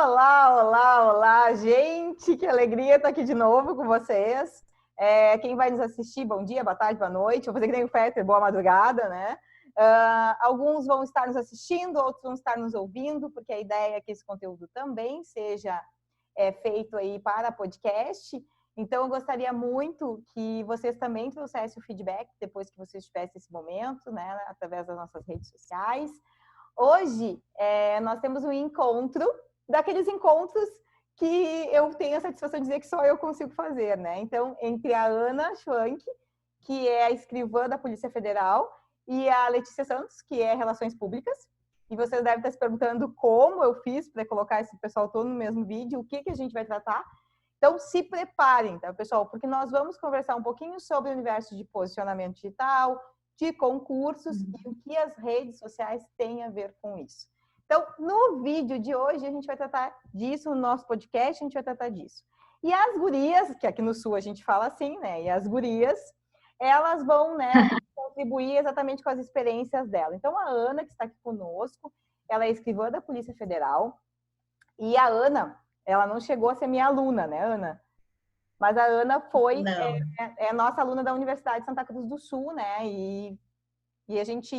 Olá, olá, olá, gente, que alegria estar aqui de novo com vocês. Quem vai nos assistir, bom dia, boa tarde, boa noite. Vou fazer que nem o Peter, boa madrugada, né? Alguns vão estar nos assistindo, outros vão estar nos ouvindo, porque a ideia é que esse conteúdo também seja feito aí para podcast. Então, eu gostaria muito que vocês também trouxessem o feedback depois que vocês tivessem esse momento, né, através das nossas redes sociais. Hoje, nós temos um encontro, daqueles encontros que eu tenho a satisfação de dizer que só eu consigo fazer, né? Então, entre a Ana Schwank, que é a escrivã da Polícia Federal, e a Letícia Santos, que é Relações Públicas. E vocês devem estar se perguntando como eu fiz para colocar esse pessoal todo no mesmo vídeo, o que a gente vai tratar. Então, se preparem, tá, pessoal? Porque nós vamos conversar um pouquinho sobre o universo de posicionamento digital, de concursos e o que as redes sociais têm a ver com isso. Então, no vídeo de hoje, a gente vai tratar disso, no nosso podcast, a gente vai tratar disso. E as gurias, que aqui no Sul a gente fala assim, né? E as gurias, elas vão, né, contribuir exatamente com as experiências dela. Então, a Ana, que está aqui conosco, ela é escrivã da Polícia Federal. E a Ana, ela não chegou a ser minha aluna, né, Ana? Mas a Ana foi nossa aluna da Universidade de Santa Cruz do Sul, né? E a gente,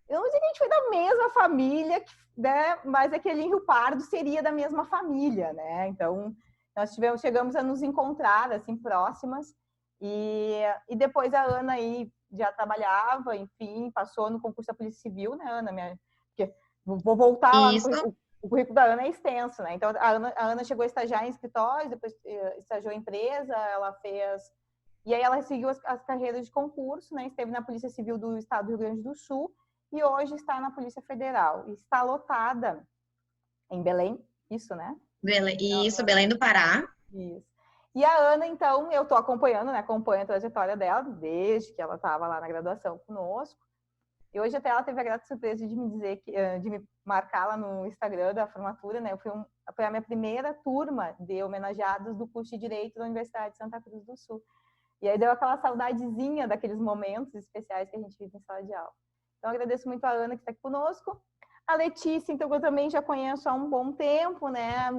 eu não diria que a gente foi da mesma família, né? Mas é que ali em Rio Pardo seria da mesma família, né? Então, nós chegamos a nos encontrar, assim, próximas. E depois a Ana aí já trabalhava, enfim, passou no concurso da Polícia Civil, né, Ana? Porque vou voltar lá no currículo. O currículo da Ana é extenso, né? Então, a Ana chegou a estagiar em escritórios, depois estagiou em empresa, ela fez... E aí ela seguiu as carreiras de concurso, né? Esteve na Polícia Civil do Estado do Rio Grande do Sul e hoje está na Polícia Federal. E está lotada em Belém, isso, né? Isso, Belém do Pará. Isso. E a Ana, então, eu estou acompanhando, né? Acompanho a trajetória dela desde que ela estava lá na graduação conosco. E hoje até ela teve a grata surpresa de me dizer de me marcar lá no Instagram da formatura, né? Foi a minha primeira turma de homenageados do curso de Direito da Universidade de Santa Cruz do Sul. E aí deu aquela saudadezinha daqueles momentos especiais que a gente vive em sala de aula. Então, agradeço muito a Ana que está aqui conosco. A Letícia, então, que eu também já conheço há um bom tempo, né?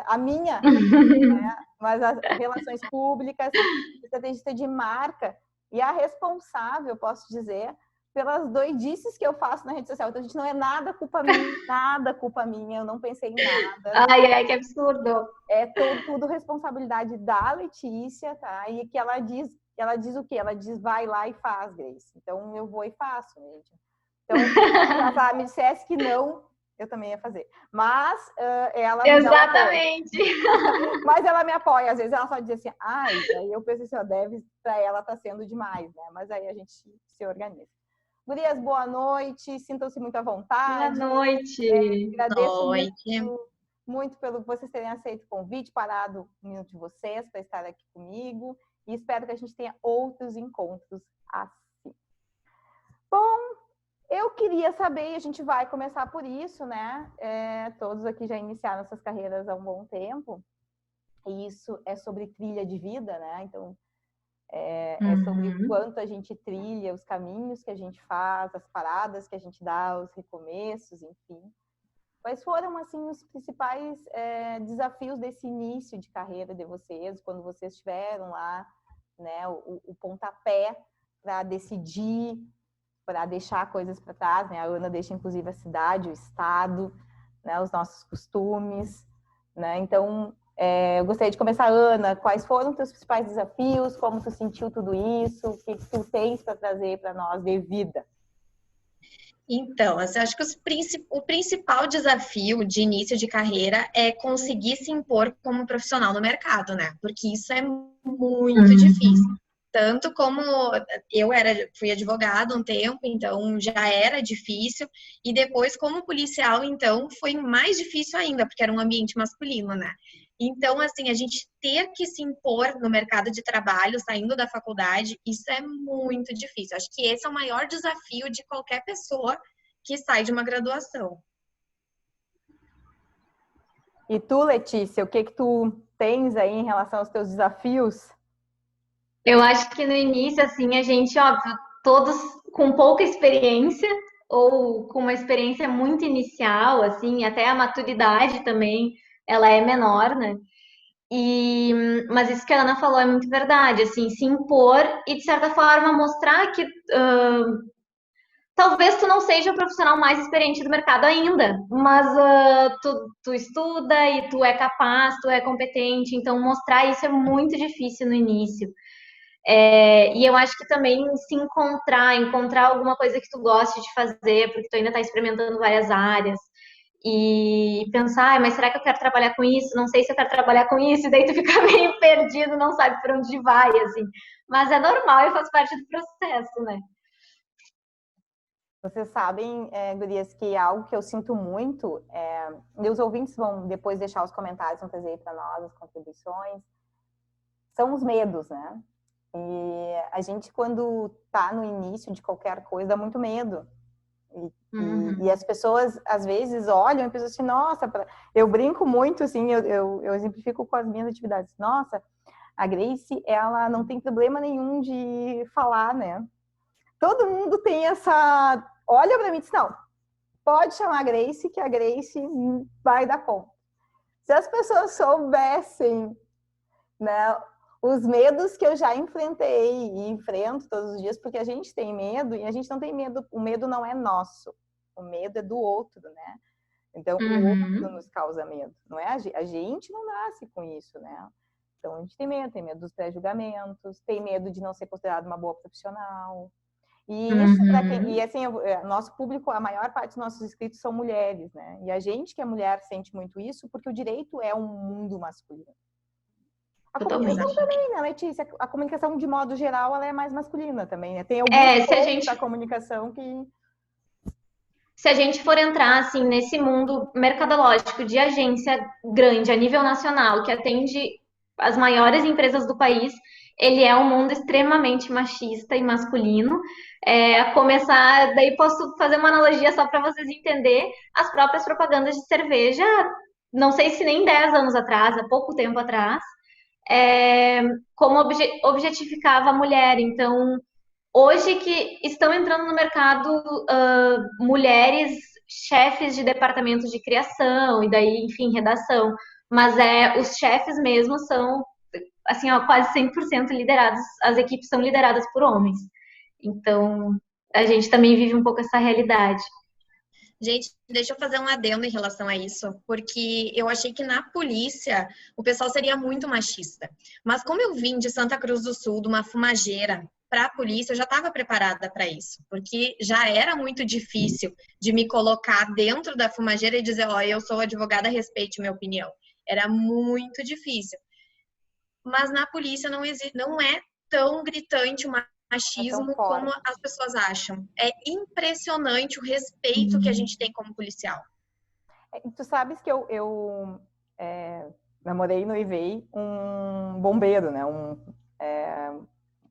A minha, né? Mas as relações públicas, estrategista de marca e a responsável, posso dizer, pelas doidices que eu faço na rede social. Então, a gente não é nada culpa minha, eu não pensei em nada. Ai, que absurdo. É tudo responsabilidade da Letícia, tá? E que ela diz o quê? Ela diz, vai lá e faz, Grace. Então, eu vou e faço, gente. Então, se ela me dissesse que não, eu também ia fazer. Mas ela... Exatamente. Mas ela me apoia. Às vezes ela só diz assim, aí eu penso assim, pra ela tá sendo demais, né? Mas aí a gente se organiza. Gurias, boa noite, sintam-se muito à vontade. Boa noite. Agradeço muito pelo vocês terem aceito o convite, parado um minuto de vocês para estar aqui comigo e espero que a gente tenha outros encontros assim. Bom, eu queria saber, e a gente vai começar por isso, né? Todos aqui já iniciaram suas carreiras há um bom tempo e isso é sobre trilha de vida, né? Então, é sobre o quanto a gente trilha, os caminhos que a gente faz, as paradas que a gente dá, os recomeços, enfim. Quais foram, assim, os principais desafios desse início de carreira de vocês, quando vocês tiveram lá, né, o pontapé para decidir, para deixar coisas para trás, né? A Ana deixa, inclusive, a cidade, o estado, né, os nossos costumes, né? Então, eu gostaria de começar, Ana, quais foram os teus principais desafios, como tu sentiu tudo isso, o que tu tens para trazer para nós de vida? Então, assim, acho que o principal desafio de início de carreira é conseguir se impor como profissional no mercado, né? Porque isso é muito difícil. Tanto como fui advogada um tempo, então já era difícil, e depois como policial, então foi mais difícil ainda, porque era um ambiente masculino, né? Então, assim, a gente ter que se impor no mercado de trabalho, saindo da faculdade, isso é muito difícil. Acho que esse é o maior desafio de qualquer pessoa que sai de uma graduação. E tu, Letícia, o que tu tens aí em relação aos teus desafios? Eu acho que no início, assim, a gente, óbvio, todos com pouca experiência ou com uma experiência muito inicial, assim, até a maturidade também ela é menor, né? Mas isso que a Ana falou é muito verdade, assim, se impor e, de certa forma, mostrar que talvez tu não seja o profissional mais experiente do mercado ainda, mas tu estuda e tu é capaz, tu é competente, então mostrar isso é muito difícil no início. E eu acho que também se encontrar alguma coisa que tu goste de fazer, porque tu ainda está experimentando várias áreas, e pensar, mas será que eu quero trabalhar com isso? Não sei se eu quero trabalhar com isso, e daí tu fica meio perdido, não sabe por onde vai, assim. Mas é normal e faz parte do processo, né? Vocês sabem, gurias, que algo que eu sinto muito, e os ouvintes vão depois deixar os comentários, vão trazer aí para nós as contribuições, são os medos, né? E a gente, quando tá no início de qualquer coisa, dá muito medo. E as pessoas, às vezes, olham e pensam assim, nossa, eu brinco muito, assim, eu exemplifico com as minhas atividades. Nossa, a Grace, ela não tem problema nenhum de falar, né? Todo mundo tem essa... Olha pra mim e diz, não, pode chamar a Grace, que a Grace vai dar conta. Se as pessoas soubessem, né, os medos que eu já enfrentei e enfrento todos os dias, porque a gente tem medo e a gente não tem medo, o medo não é nosso, o medo é do outro, né? Então, o outro nos causa medo, não é? A gente não nasce com isso, né? Então, a gente tem medo dos pré-julgamentos, tem medo de não ser considerado uma boa profissional. E isso, para quem. E assim, nosso público, a maior parte dos nossos inscritos são mulheres, né? E a gente que é mulher sente muito isso porque o direito é um mundo masculino. A comunicação também, né, Letícia? A comunicação, de modo geral, ela é mais masculina também, né? Tem alguns pontos da comunicação que... Se a gente for entrar, assim, nesse mundo mercadológico de agência grande, a nível nacional, que atende as maiores empresas do país, ele é um mundo extremamente machista e masculino. A começar, daí posso fazer uma analogia só para vocês entenderem, as próprias propagandas de cerveja, não sei se nem 10 anos atrás, há pouco tempo atrás, como objetificava a mulher. Então, hoje que estão entrando no mercado mulheres chefes de departamentos de criação e daí, enfim, redação, mas os chefes mesmo são, assim, ó, quase 100% liderados, as equipes são lideradas por homens. Então, a gente também vive um pouco essa realidade. Gente, deixa eu fazer um adendo em relação a isso, porque eu achei que na polícia o pessoal seria muito machista. Mas como eu vim de Santa Cruz do Sul, de uma fumageira, para a polícia, eu já estava preparada para isso, porque já era muito difícil de me colocar dentro da fumageira e dizer, ó, eu sou advogada, respeite minha opinião. Era muito difícil. Mas na polícia não é tão gritante o machismo como as pessoas acham. É impressionante o respeito que a gente tem como policial. Tu sabes que eu namorei, noivei um bombeiro, né? Um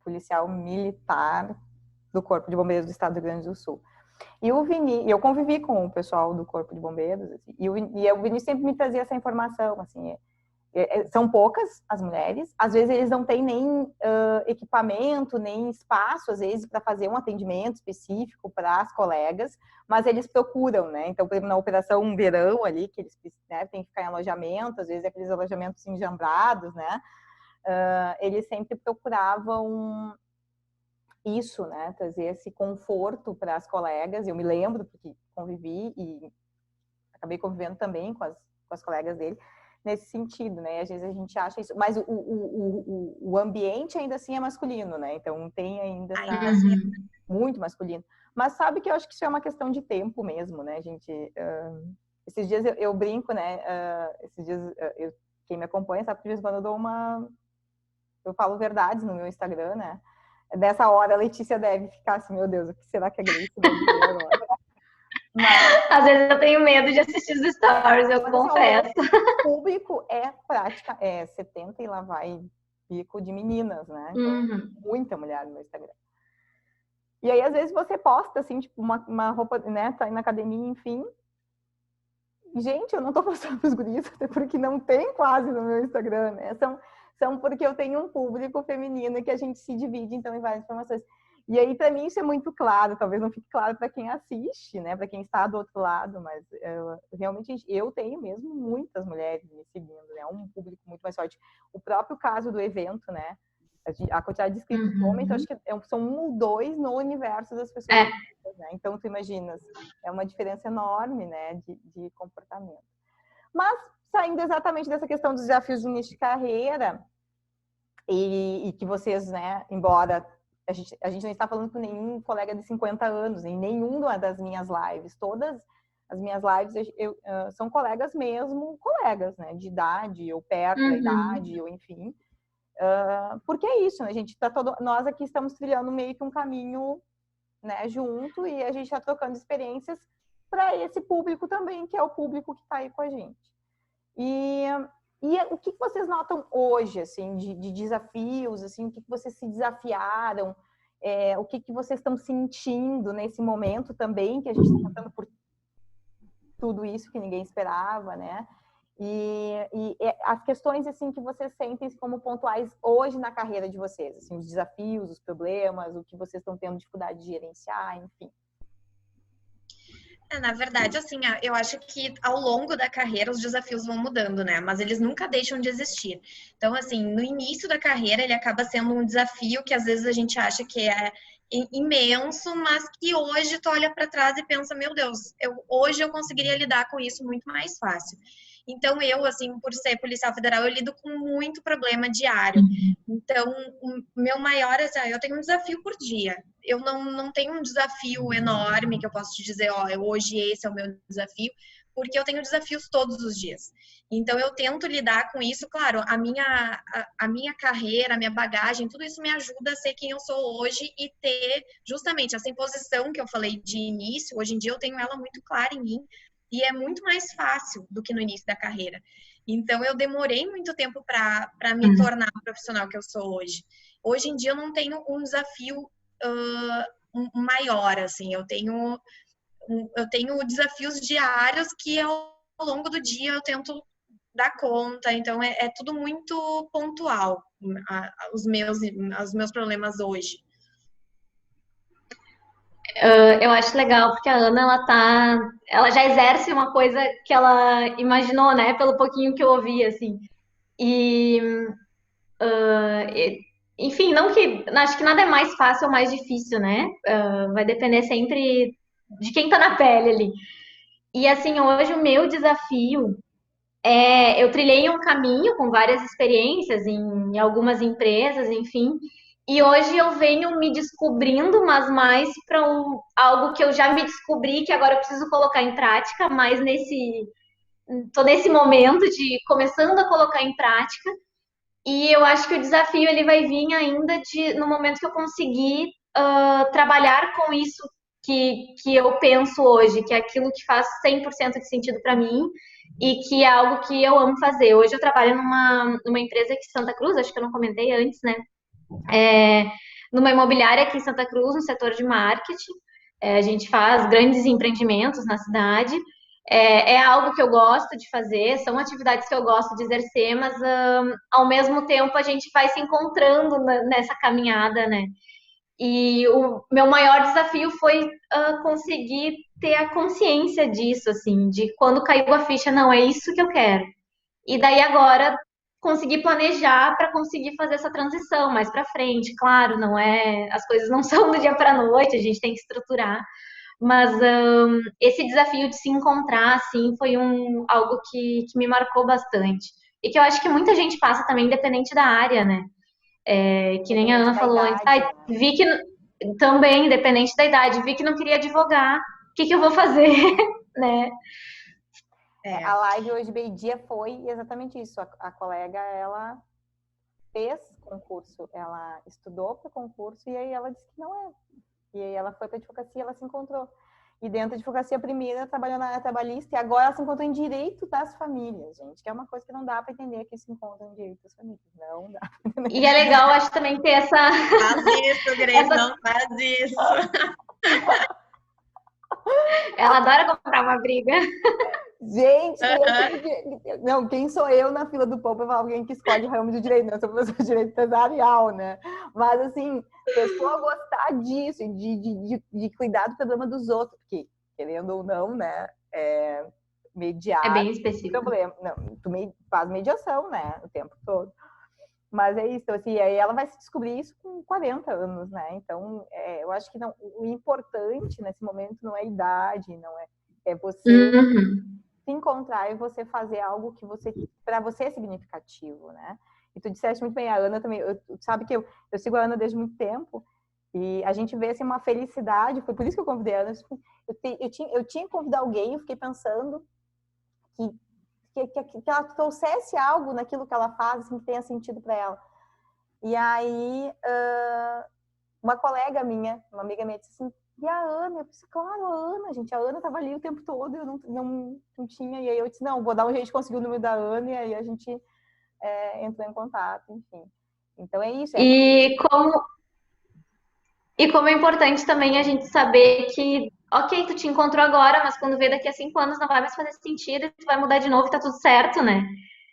policial militar do Corpo de Bombeiros do Estado do Rio Grande do Sul. E eu convivi com o pessoal do Corpo de Bombeiros, assim, e o Vinícius sempre me trazia essa informação, assim, são poucas as mulheres, às vezes eles não têm nem equipamento, nem espaço, às vezes, para fazer um atendimento específico para as colegas, mas eles procuram, né? Então, por exemplo, na Operação Verão ali, que eles, né, têm que ficar em alojamento, às vezes aqueles alojamentos enjambrados, né? Eles sempre procuravam isso, né? Trazer esse conforto para as colegas. Eu me lembro, porque convivi e acabei convivendo também com as colegas dele, nesse sentido, né? Às vezes a gente acha isso, mas o ambiente ainda assim é masculino, né? Então tem ainda muito masculino. Mas sabe que eu acho que isso é uma questão de tempo mesmo, né, gente? Esses dias eu brinco, né? Esses dias quem me acompanha sabe que de vez em quando eu falo verdades no meu Instagram, né? Dessa hora a Letícia deve ficar assim, meu Deus, o que será que a Grace vai dizer agora? Mas, às vezes eu tenho medo de assistir os stories, eu confesso. O público é 70 e lá vai pico de meninas, né? Então, muita mulher no meu Instagram. E aí, às vezes, você posta, assim, tipo, uma roupa, né? Tá aí na academia, enfim. Gente, eu não tô postando pros guris, até porque não tem quase no meu Instagram, né? São porque eu tenho um público feminino que a gente se divide, então, em várias informações. E aí, para mim, isso é muito claro. Talvez não fique claro para quem assiste, né? Para quem está do outro lado, mas realmente eu tenho mesmo muitas mulheres me seguindo, né? Um público muito mais forte. O próprio caso do evento, né? A quantidade de inscritos homens, eu acho que são 1 ou 2 no universo das pessoas. Né? Então, tu imaginas, é uma diferença enorme, né? De comportamento. Mas, saindo exatamente dessa questão dos desafios de início de carreira, e que vocês, né, embora a gente não está falando com nenhum colega de 50 anos, em nenhuma das minhas lives, todas as minhas lives são colegas mesmo, colegas, né, de idade, ou perto da idade, ou enfim, porque é isso, né, a gente tá nós aqui estamos trilhando meio que um caminho, né, junto, e a gente está trocando experiências para esse público também, que é o público que está aí com a gente. E o que vocês notam hoje, assim, de desafios, assim, o que vocês se desafiaram, o que vocês estão sentindo nesse momento também, que a gente está passando por tudo isso que ninguém esperava, né? E as questões, assim, que vocês sentem como pontuais hoje na carreira de vocês, assim, os desafios, os problemas, o que vocês estão tendo dificuldade de gerenciar, enfim. Na verdade, assim, eu acho que ao longo da carreira os desafios vão mudando, né? Mas eles nunca deixam de existir. Então, assim, no início da carreira ele acaba sendo um desafio que às vezes a gente acha que é imenso, mas que hoje tu olha para trás e pensa, meu Deus, hoje eu conseguiria lidar com isso muito mais fácil. Então, eu, assim, por ser policial federal, eu lido com muito problema diário. Então, o meu maior, assim, eu tenho um desafio por dia. Eu não tenho um desafio enorme que eu posso te dizer, hoje esse é o meu desafio, porque eu tenho desafios todos os dias. Então, eu tento lidar com isso. Claro, a minha carreira, a minha bagagem, tudo isso me ajuda a ser quem eu sou hoje e ter justamente essa imposição que eu falei de início. Hoje em dia, eu tenho ela muito clara em mim e é muito mais fácil do que no início da carreira. Então, eu demorei muito tempo para me tornar a profissional que eu sou hoje. Hoje em dia, eu não tenho um desafio maior, assim. Eu tenho desafios diários que ao longo do dia eu tento dar conta. Então, é tudo muito pontual, os meus problemas hoje. Eu acho legal, porque a Ana, ela já exerce uma coisa que ela imaginou, né? Pelo pouquinho que eu ouvi, assim. Enfim, acho que nada é mais fácil ou mais difícil, né? Vai depender sempre de quem tá na pele ali. E, assim, hoje o meu desafio eu trilhei um caminho com várias experiências em algumas empresas, enfim. E hoje eu venho me descobrindo, mas mais para algo que eu já me descobri, que agora eu preciso colocar em prática, mas tô nesse momento de começando a colocar em prática. E eu acho que o desafio ele vai vir ainda no momento que eu conseguir trabalhar com isso que eu penso hoje, que é aquilo que faz 100% de sentido para mim e que é algo que eu amo fazer. Hoje eu trabalho numa empresa aqui em Santa Cruz, acho que eu não comentei antes, né? Numa imobiliária aqui em Santa Cruz, no setor de marketing. A gente faz grandes empreendimentos na cidade. É algo que eu gosto de fazer, são atividades que eu gosto de exercer, mas ao mesmo tempo a gente vai se encontrando nessa caminhada, né? E o meu maior desafio foi conseguir ter a consciência disso, assim, de quando caiu a ficha, não, é isso que eu quero. E daí agora conseguir planejar para conseguir fazer essa transição mais para frente. Claro, as coisas não são do dia para a noite, a gente tem que estruturar. Mas esse desafio de se encontrar, assim, foi algo que me marcou bastante. E que eu acho que muita gente passa também, independente da área, né? Que nem a Ana falou antes. Vi que também, independente da idade, vi que não queria advogar. O que eu vou fazer, né? A live hoje, meio-dia, foi exatamente isso. A colega, ela fez concurso, ela estudou para concurso e aí ela disse que não é. E aí ela foi para advocacia, ela se encontrou. E dentro da advocacia, primeiro, ela trabalhou na área trabalhista e agora ela se encontrou em direito das famílias, gente. Que é uma coisa que não dá para entender que se encontra em direito das famílias. Não dá. E é legal, acho, também ter essa... Faz isso, Grace, não faz isso. Ela adora comprar uma briga. Gente, não, quem sou eu na fila do pão para alguém que escolhe ramo de direito? Não, eu sou professor de direito empresarial, né? Mas, assim, pessoa gostar cuidar disso, de cuidar do problema dos outros, porque, querendo ou não, né, mediar É bem específico. problema. Não, tu faz mediação, né, o tempo todo. Mas é isso, assim, aí ela vai se descobrir isso com 40 anos, né? Então, eu acho que não, o importante nesse momento não é a idade, não é você se encontrar e você fazer algo que para você é significativo, né? E tu disseste muito bem, a Ana também, sabe que eu sigo a Ana desde muito tempo e a gente vê assim uma felicidade, foi por isso que eu convidei a Ana, eu tinha que convidar alguém, eu fiquei pensando que ela trouxesse algo naquilo que ela faz, assim, que tenha sentido para ela. E aí, uma colega minha, uma amiga minha, disse assim, e a Ana? Eu disse, claro, a Ana, gente, a Ana estava ali o tempo todo, eu não tinha. E aí eu disse, não, vou dar um jeito de conseguir o número da Ana, e aí a gente entrou em contato, enfim. Então é isso. E como é importante também a gente saber que, ok, tu te encontrou agora, mas quando vê daqui a 5 anos não vai mais fazer sentido e tu vai mudar de novo e tá tudo certo, né?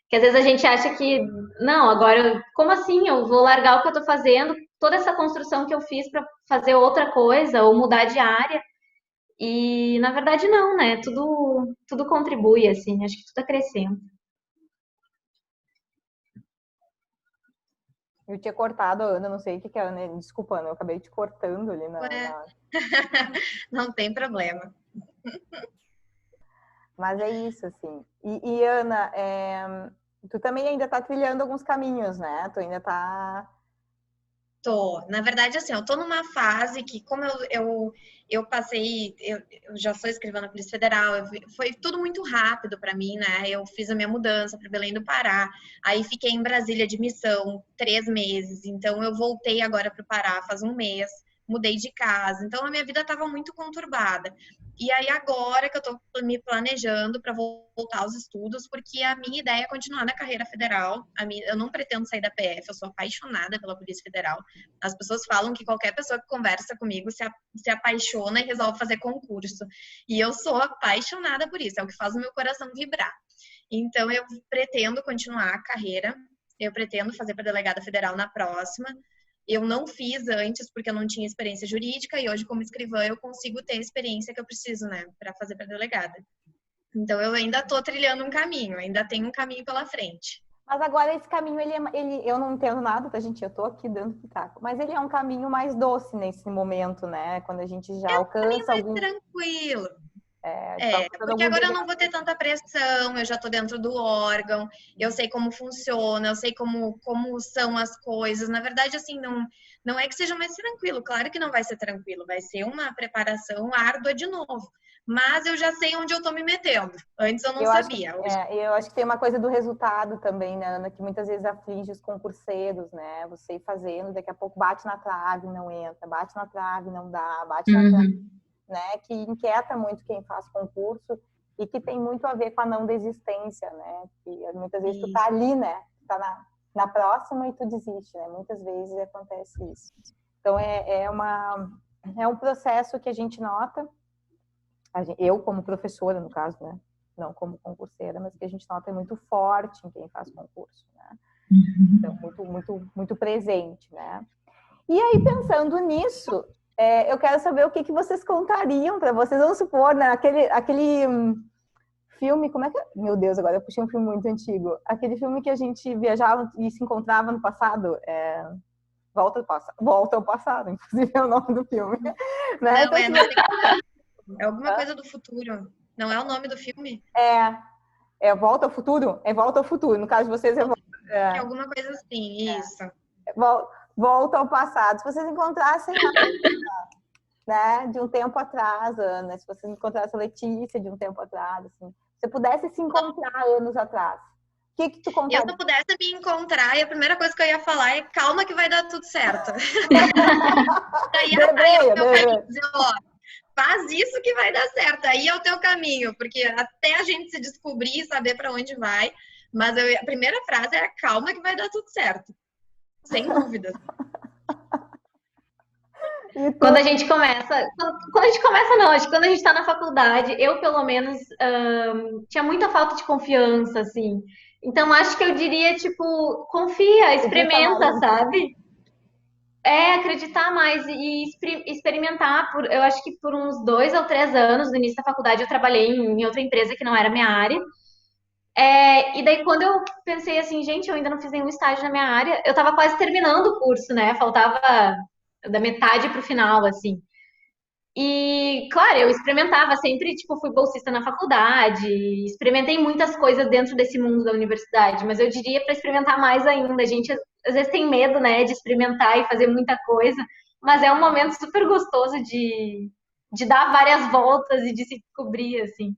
Que às vezes a gente acha que, não, agora, como assim? Eu vou largar o que eu tô fazendo, toda essa construção que eu fiz para fazer outra coisa ou mudar de área. E na verdade não, né? Tudo contribui, assim, acho que tudo acrescenta. Eu tinha cortado a Ana, não sei o que é a Ana, desculpa, Ana, eu acabei te cortando ali na... Não tem problema. Mas é isso, assim. E Ana, tu também ainda tá trilhando alguns caminhos, né? Tu ainda tá... Tô. Na verdade, assim, eu tô numa fase que, como eu passei, eu já sou escrivã na Polícia Federal, foi tudo muito rápido para mim, né? Eu fiz a minha mudança para Belém do Pará, aí fiquei em Brasília de missão 3 meses, então eu voltei agora para o Pará faz um mês, mudei de casa, então a minha vida estava muito conturbada. E aí agora que eu tô me planejando para voltar aos estudos, porque a minha ideia é continuar na carreira federal. Eu não pretendo sair da PF, eu sou apaixonada pela Polícia Federal. As pessoas falam que qualquer pessoa que conversa comigo se apaixona e resolve fazer concurso. E eu sou apaixonada por isso, é o que faz o meu coração vibrar. Então, eu pretendo continuar a carreira, eu pretendo fazer para delegada federal na próxima. Eu não fiz antes porque eu não tinha experiência jurídica e hoje, como escrivã, eu consigo ter a experiência que eu preciso, né, para fazer para delegada. Então, eu ainda estou trilhando um caminho, ainda tenho um caminho pela frente. Mas agora esse caminho, eu não entendo nada, tá, gente? Eu tô aqui dando pitaco. Mas ele é um caminho mais doce nesse momento, né? Quando a gente já alcança algum... tranquilo. Porque algum agora eu não vou ter tanta pressão, eu já tô dentro do órgão, eu sei como funciona, eu sei como são as coisas. Na verdade, assim, não é que seja mais tranquilo, claro que não vai ser tranquilo, vai ser uma preparação árdua de novo. Mas eu já sei onde eu tô me metendo. Antes eu não sabia. Eu acho que tem uma coisa do resultado também, né, Ana, que muitas vezes aflige os concurseiros, né? Você ir fazendo, daqui a pouco bate na trave, não entra, bate na trave, não dá, bate na trave, né? Que inquieta muito quem faz concurso e que tem muito a ver com a não desistência, né? Que muitas vezes tu tá ali, né? Tu tá na próxima e tu desiste, né? Muitas vezes acontece isso. Então, é um processo que a gente nota, eu como professora, no caso, né? Não como concurseira, mas que a gente nota é muito forte em quem faz concurso, né? Então, muito presente, né? E aí, pensando nisso, eu quero saber o que vocês contariam para vocês. Vamos supor, né? Aquele filme, como é que é? Meu Deus, agora eu puxei um filme muito antigo. Aquele filme que a gente viajava e se encontrava no passado, Volta ao Passado, inclusive é o nome do filme. Né? Não, então, é alguma coisa do futuro. Não é o nome do filme? Volta ao Futuro? É Volta ao Futuro. No caso de vocês, é alguma coisa assim, isso. Volta ao passado. Se vocês encontrassem né, de um tempo atrás, Ana, se vocês encontrassem a Letícia de um tempo atrás, assim, se você pudesse se encontrar anos atrás, o que tu contaria? Se eu pudesse me encontrar, e a primeira coisa que eu ia falar é calma que vai dar tudo certo. Faz isso que vai dar certo, aí é o teu caminho, porque até a gente se descobrir e saber para onde vai, mas a primeira frase é calma que vai dar tudo certo, sem dúvidas. Quando a gente começa não, acho que quando a gente tá na faculdade, eu pelo menos tinha muita falta de confiança, assim, então acho que eu diria, tipo, confia, experimenta, sabe? acreditar mais e experimentar. Eu acho que por uns 2 ou 3 anos, no início da faculdade, eu trabalhei em outra empresa que não era minha área. E daí, quando eu pensei assim, gente, eu ainda não fiz nenhum estágio na minha área, eu tava quase terminando o curso, né? Faltava da metade pro final, assim. E, claro, eu experimentava sempre, tipo, fui bolsista na faculdade, experimentei muitas coisas dentro desse mundo da universidade, mas eu diria para experimentar mais ainda. A gente às vezes tem medo, né, de experimentar e fazer muita coisa, mas é um momento super gostoso de dar várias voltas e de se descobrir, assim.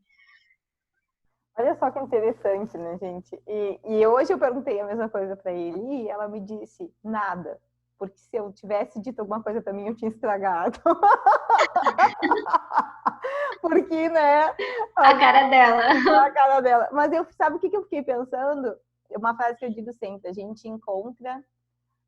Olha só que interessante, né, gente? E hoje eu perguntei a mesma coisa para ele e ela me disse nada. Porque se eu tivesse dito alguma coisa para mim, eu tinha estragado. Porque, né? A cara dela. A cara dela. Mas sabe o que eu fiquei pensando? Uma frase que eu digo sempre: a gente encontra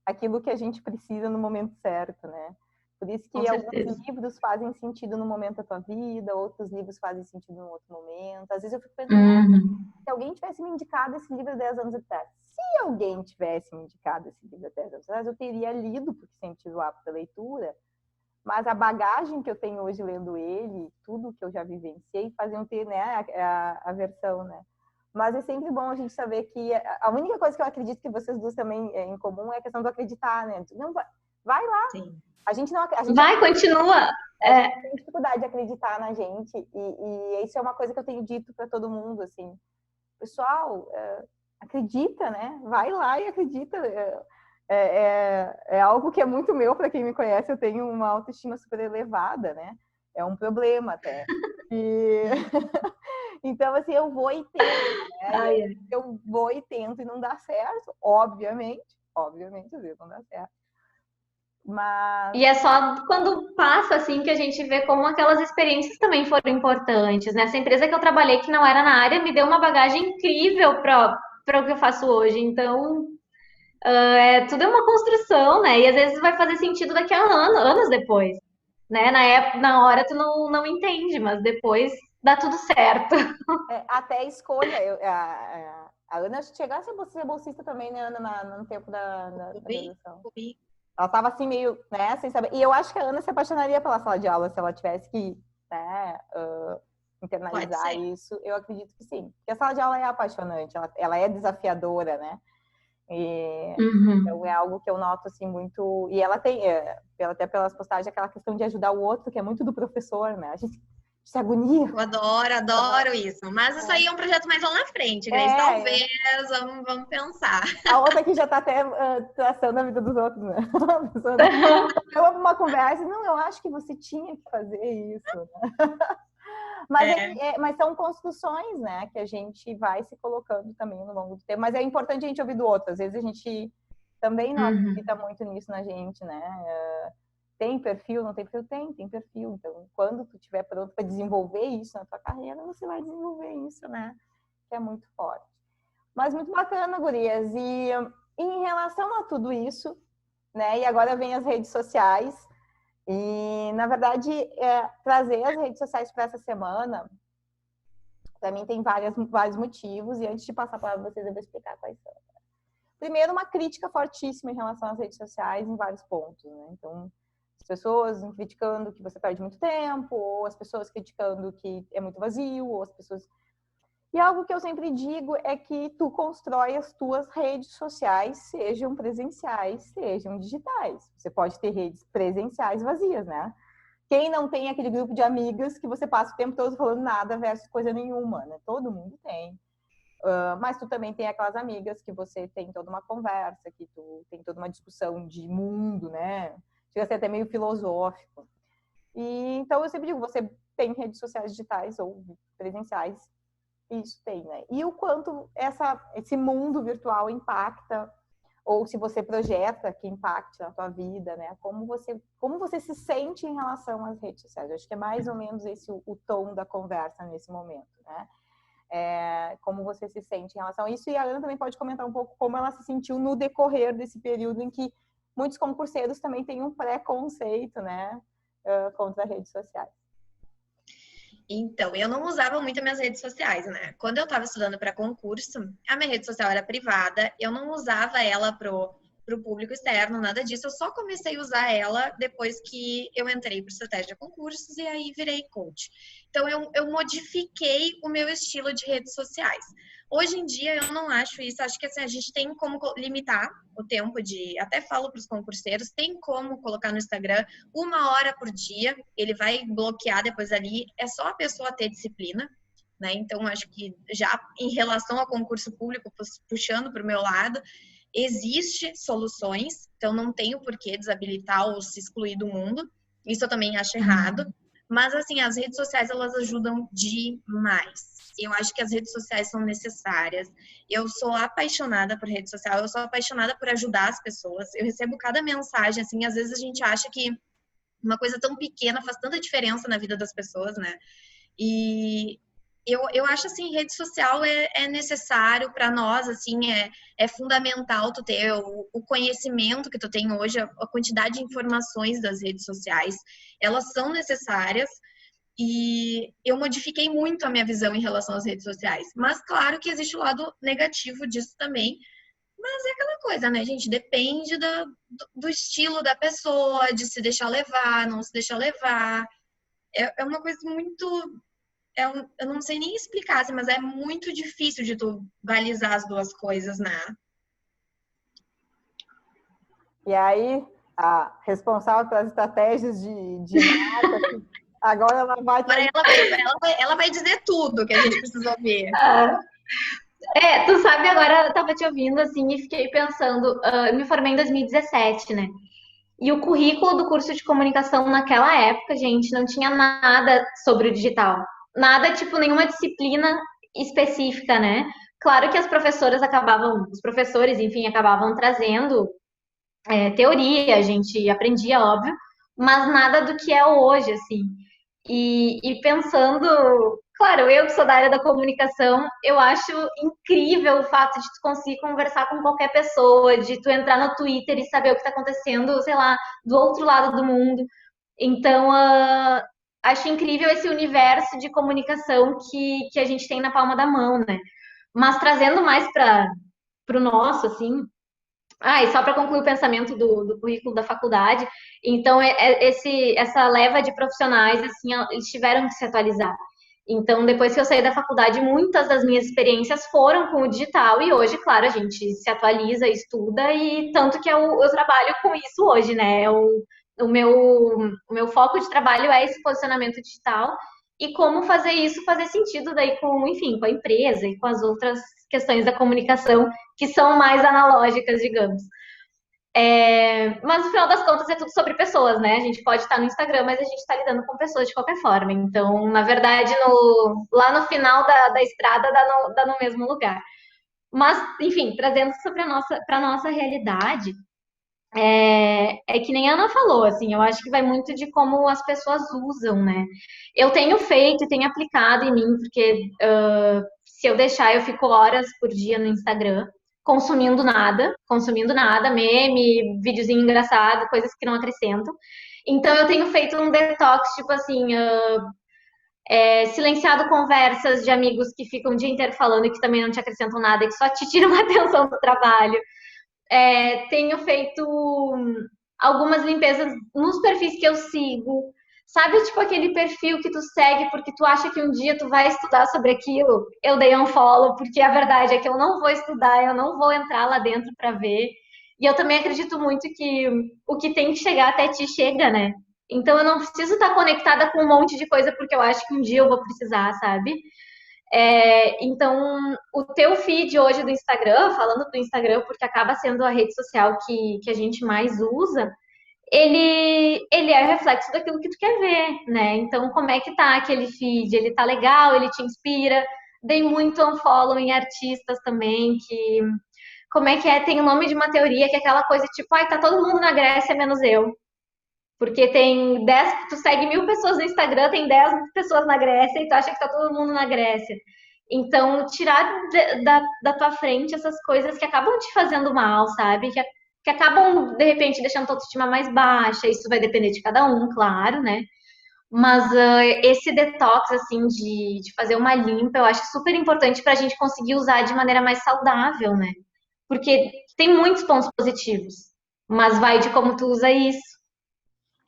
aquilo que a gente precisa no momento certo, né? Por isso que alguns livros fazem sentido no momento da tua vida, outros livros fazem sentido em outro momento. Às vezes eu fico pensando, se alguém tivesse me indicado esse livro há 10 anos atrás, se alguém tivesse me indicado esse livro há 10 anos atrás, eu teria lido, porque sempre tive o hábito da leitura, mas a bagagem que eu tenho hoje lendo ele, tudo que eu já vivenciei, faziam ter, né, a versão, né? Mas é sempre bom a gente saber que a única coisa que eu acredito que vocês duas também em comum é a questão do acreditar, né? Não, vai lá. Sim. A gente não, continua. A gente tem dificuldade de acreditar na gente e isso é uma coisa que eu tenho dito para todo mundo, assim. Pessoal, acredita, né? Vai lá e acredita. É algo que é muito meu, para quem me conhece, eu tenho uma autoestima super elevada, né? É um problema até. Então, assim, eu vou e tento, né? Eu vou e tento e não dá certo, obviamente, às vezes não dá certo. Mas... E é só quando passa, assim, que a gente vê como aquelas experiências também foram importantes, né? Essa empresa que eu trabalhei, que não era na área, me deu uma bagagem incrível para o que eu faço hoje. Então, tudo é uma construção, né? E às vezes vai fazer sentido daqui a anos depois, né? Na hora tu não entende, mas depois dá tudo certo. Até a escolha. A Ana chegasse a ser bolsista também, né, Ana, no tempo da graduação. Ela estava assim meio, né, sem saber. E eu acho que a Ana se apaixonaria pela sala de aula se ela tivesse que, né, internalizar isso. Eu acredito que sim. Porque a sala de aula é apaixonante, ela é desafiadora, né? Então é algo que eu noto assim muito. E ela tem, até pelas postagens, aquela questão de ajudar o outro, que é muito do professor, né? A gente se agonia. Eu adoro isso. Mas isso aí é um projeto mais lá na frente, Grace. Talvez, vamos pensar. A outra que já está até traçando a vida dos outros, né? Eu amo uma conversa, não, eu acho que você tinha que fazer isso, né? Mas são construções, né, que a gente vai se colocando também no longo do tempo. Mas é importante a gente ouvir do outro. Às vezes a gente também não acredita muito nisso na gente, né? Tem perfil, não tem perfil? Tem perfil. Então, quando tu estiver pronto para desenvolver isso na tua carreira, você vai desenvolver isso, né? Que é muito forte. Mas muito bacana, gurias. E em relação a tudo isso, né? E agora vem as redes sociais. E, na verdade, trazer as redes sociais para essa semana, para mim, tem vários motivos. E antes de passar para vocês, eu vou explicar quais são. Primeiro, uma crítica fortíssima em relação às redes sociais em vários pontos, né? Então, as pessoas criticando que você perde muito tempo, ou as pessoas criticando que é muito vazio, ou as pessoas... E algo que eu sempre digo é que tu constrói as tuas redes sociais, sejam presenciais, sejam digitais. Você pode ter redes presenciais vazias, né? Quem não tem aquele grupo de amigas que você passa o tempo todo falando nada versus coisa nenhuma, né? Todo mundo tem. Mas tu também tem aquelas amigas que você tem toda uma conversa, que tu tem toda uma discussão de mundo, né? Chega a ser até meio filosófico. E, então, eu sempre digo, você tem redes sociais digitais ou presenciais, isso tem, né? E o quanto esse mundo virtual impacta, ou se você projeta que impacte na tua vida, né? Como você se sente em relação às redes sociais. Eu acho que é mais ou menos esse o tom da conversa nesse momento, né? Como você se sente em relação a isso. E a Ana também pode comentar um pouco como ela se sentiu no decorrer desse período em que muitos concurseiros também têm um preconceito, né? Contra as redes sociais. Então, eu não usava muito minhas redes sociais, né? Quando eu estava estudando para concurso, a minha rede social era privada, eu não usava ela pro para o público externo, nada disso. Eu só comecei a usar ela depois que eu entrei para Estratégia Concursos e aí virei coach. Então, eu modifiquei o meu estilo de redes sociais. Hoje em dia, eu não acho isso. Acho que assim, a gente tem como limitar o tempo de... Até falo para os concurseiros, tem como colocar no Instagram 1 hora por dia. Ele vai bloquear depois ali. É só a pessoa ter disciplina, né? Então, acho que já em relação ao concurso público, puxando para o meu lado, existe soluções. Então, não tem o porquê desabilitar ou se excluir do mundo. Isso eu também acho errado. Mas, assim, as redes sociais, elas ajudam demais. Eu acho que as redes sociais são necessárias. Eu sou apaixonada por rede social, eu sou apaixonada por ajudar as pessoas. Eu recebo cada mensagem, assim, às vezes a gente acha que uma coisa tão pequena faz tanta diferença na vida das pessoas, né? E eu acho, assim, rede social é necessário para nós, assim, é fundamental tu ter o conhecimento que tu tem hoje, a quantidade de informações das redes sociais, elas são necessárias. E eu modifiquei muito a minha visão em relação às redes sociais. Mas claro que existe o lado negativo disso também. Mas é aquela coisa, né, gente? Depende do estilo da pessoa, de se deixar levar, não se deixar levar. É uma coisa muito... eu não sei nem explicar, assim, mas é muito difícil de tu balizar as duas coisas, né? E aí, a responsável pelas estratégias de marketing, agora ela vai... Agora ela vai dizer tudo que a gente precisa ouvir. Tu sabe, agora eu tava te ouvindo assim e fiquei pensando, eu me formei em 2017, né? E o currículo do curso de comunicação naquela época, gente, não tinha nada sobre o digital. Nada, tipo, nenhuma disciplina específica, né? Claro que as professoras acabavam, os professores, enfim, acabavam trazendo teoria, a gente aprendia, óbvio, mas nada do que é hoje, assim. E pensando, claro, eu que sou da área da comunicação, eu acho incrível o fato de tu conseguir conversar com qualquer pessoa, de tu entrar no Twitter e saber o que está acontecendo, sei lá, do outro lado do mundo. Então, acho incrível esse universo de comunicação que a gente tem na palma da mão, né? Mas trazendo mais para o nosso, assim, e só para concluir o pensamento do currículo da faculdade, então essa leva de profissionais, assim, eles tiveram que se atualizar. Então, depois que eu saí da faculdade, muitas das minhas experiências foram com o digital e hoje, claro, a gente se atualiza, estuda e tanto que eu trabalho com isso hoje, né? O meu foco de trabalho é esse posicionamento digital e como fazer isso fazer sentido daí com, enfim, com a empresa e com as outras questões da comunicação que são mais analógicas, digamos. Mas no final das contas é tudo sobre pessoas, né? A gente pode estar no Instagram, mas a gente está lidando com pessoas de qualquer forma. Então, na verdade, lá no final da estrada dá no mesmo lugar. Mas, enfim, trazendo isso para a nossa realidade, que nem a Ana falou, assim, eu acho que vai muito de como as pessoas usam, né? Eu tenho feito e tenho aplicado em mim, porque se eu deixar, eu fico horas por dia no Instagram, consumindo nada, meme, videozinho engraçado, coisas que não acrescentam. Então, eu tenho feito um detox, tipo assim, silenciado conversas de amigos que ficam o dia inteiro falando e que também não te acrescentam nada, e que só te tiram a atenção do trabalho. Tenho feito algumas limpezas nos perfis que eu sigo. Sabe, tipo, aquele perfil que tu segue porque tu acha que um dia tu vai estudar sobre aquilo? Eu dei um follow, porque a verdade é que eu não vou estudar, eu não vou entrar lá dentro para ver. E eu também acredito muito que o que tem que chegar até ti chega, né? Então eu não preciso estar conectada com um monte de coisa porque eu acho que um dia eu vou precisar, sabe? Então, o teu feed hoje do Instagram, falando do Instagram, porque acaba sendo a rede social que a gente mais usa, ele é reflexo daquilo que tu quer ver, né? Então, como é que tá aquele feed? Ele tá legal? Ele te inspira? Dei muito unfollow em artistas também, que... Como é que é? Tem o nome de uma teoria que é aquela coisa tipo, tá todo mundo na Grécia, menos eu. Porque tem 10, tu segue 1.000 pessoas no Instagram, tem 10 pessoas na Grécia e tu acha que tá todo mundo na Grécia. Então, tirar da tua frente essas coisas que acabam te fazendo mal, sabe? Que acabam, de repente, deixando tua autoestima mais baixa. Isso vai depender de cada um, claro, né? Mas esse detox, assim, de fazer uma limpa, eu acho super importante pra gente conseguir usar de maneira mais saudável, né? Porque tem muitos pontos positivos, mas vai de como tu usa isso.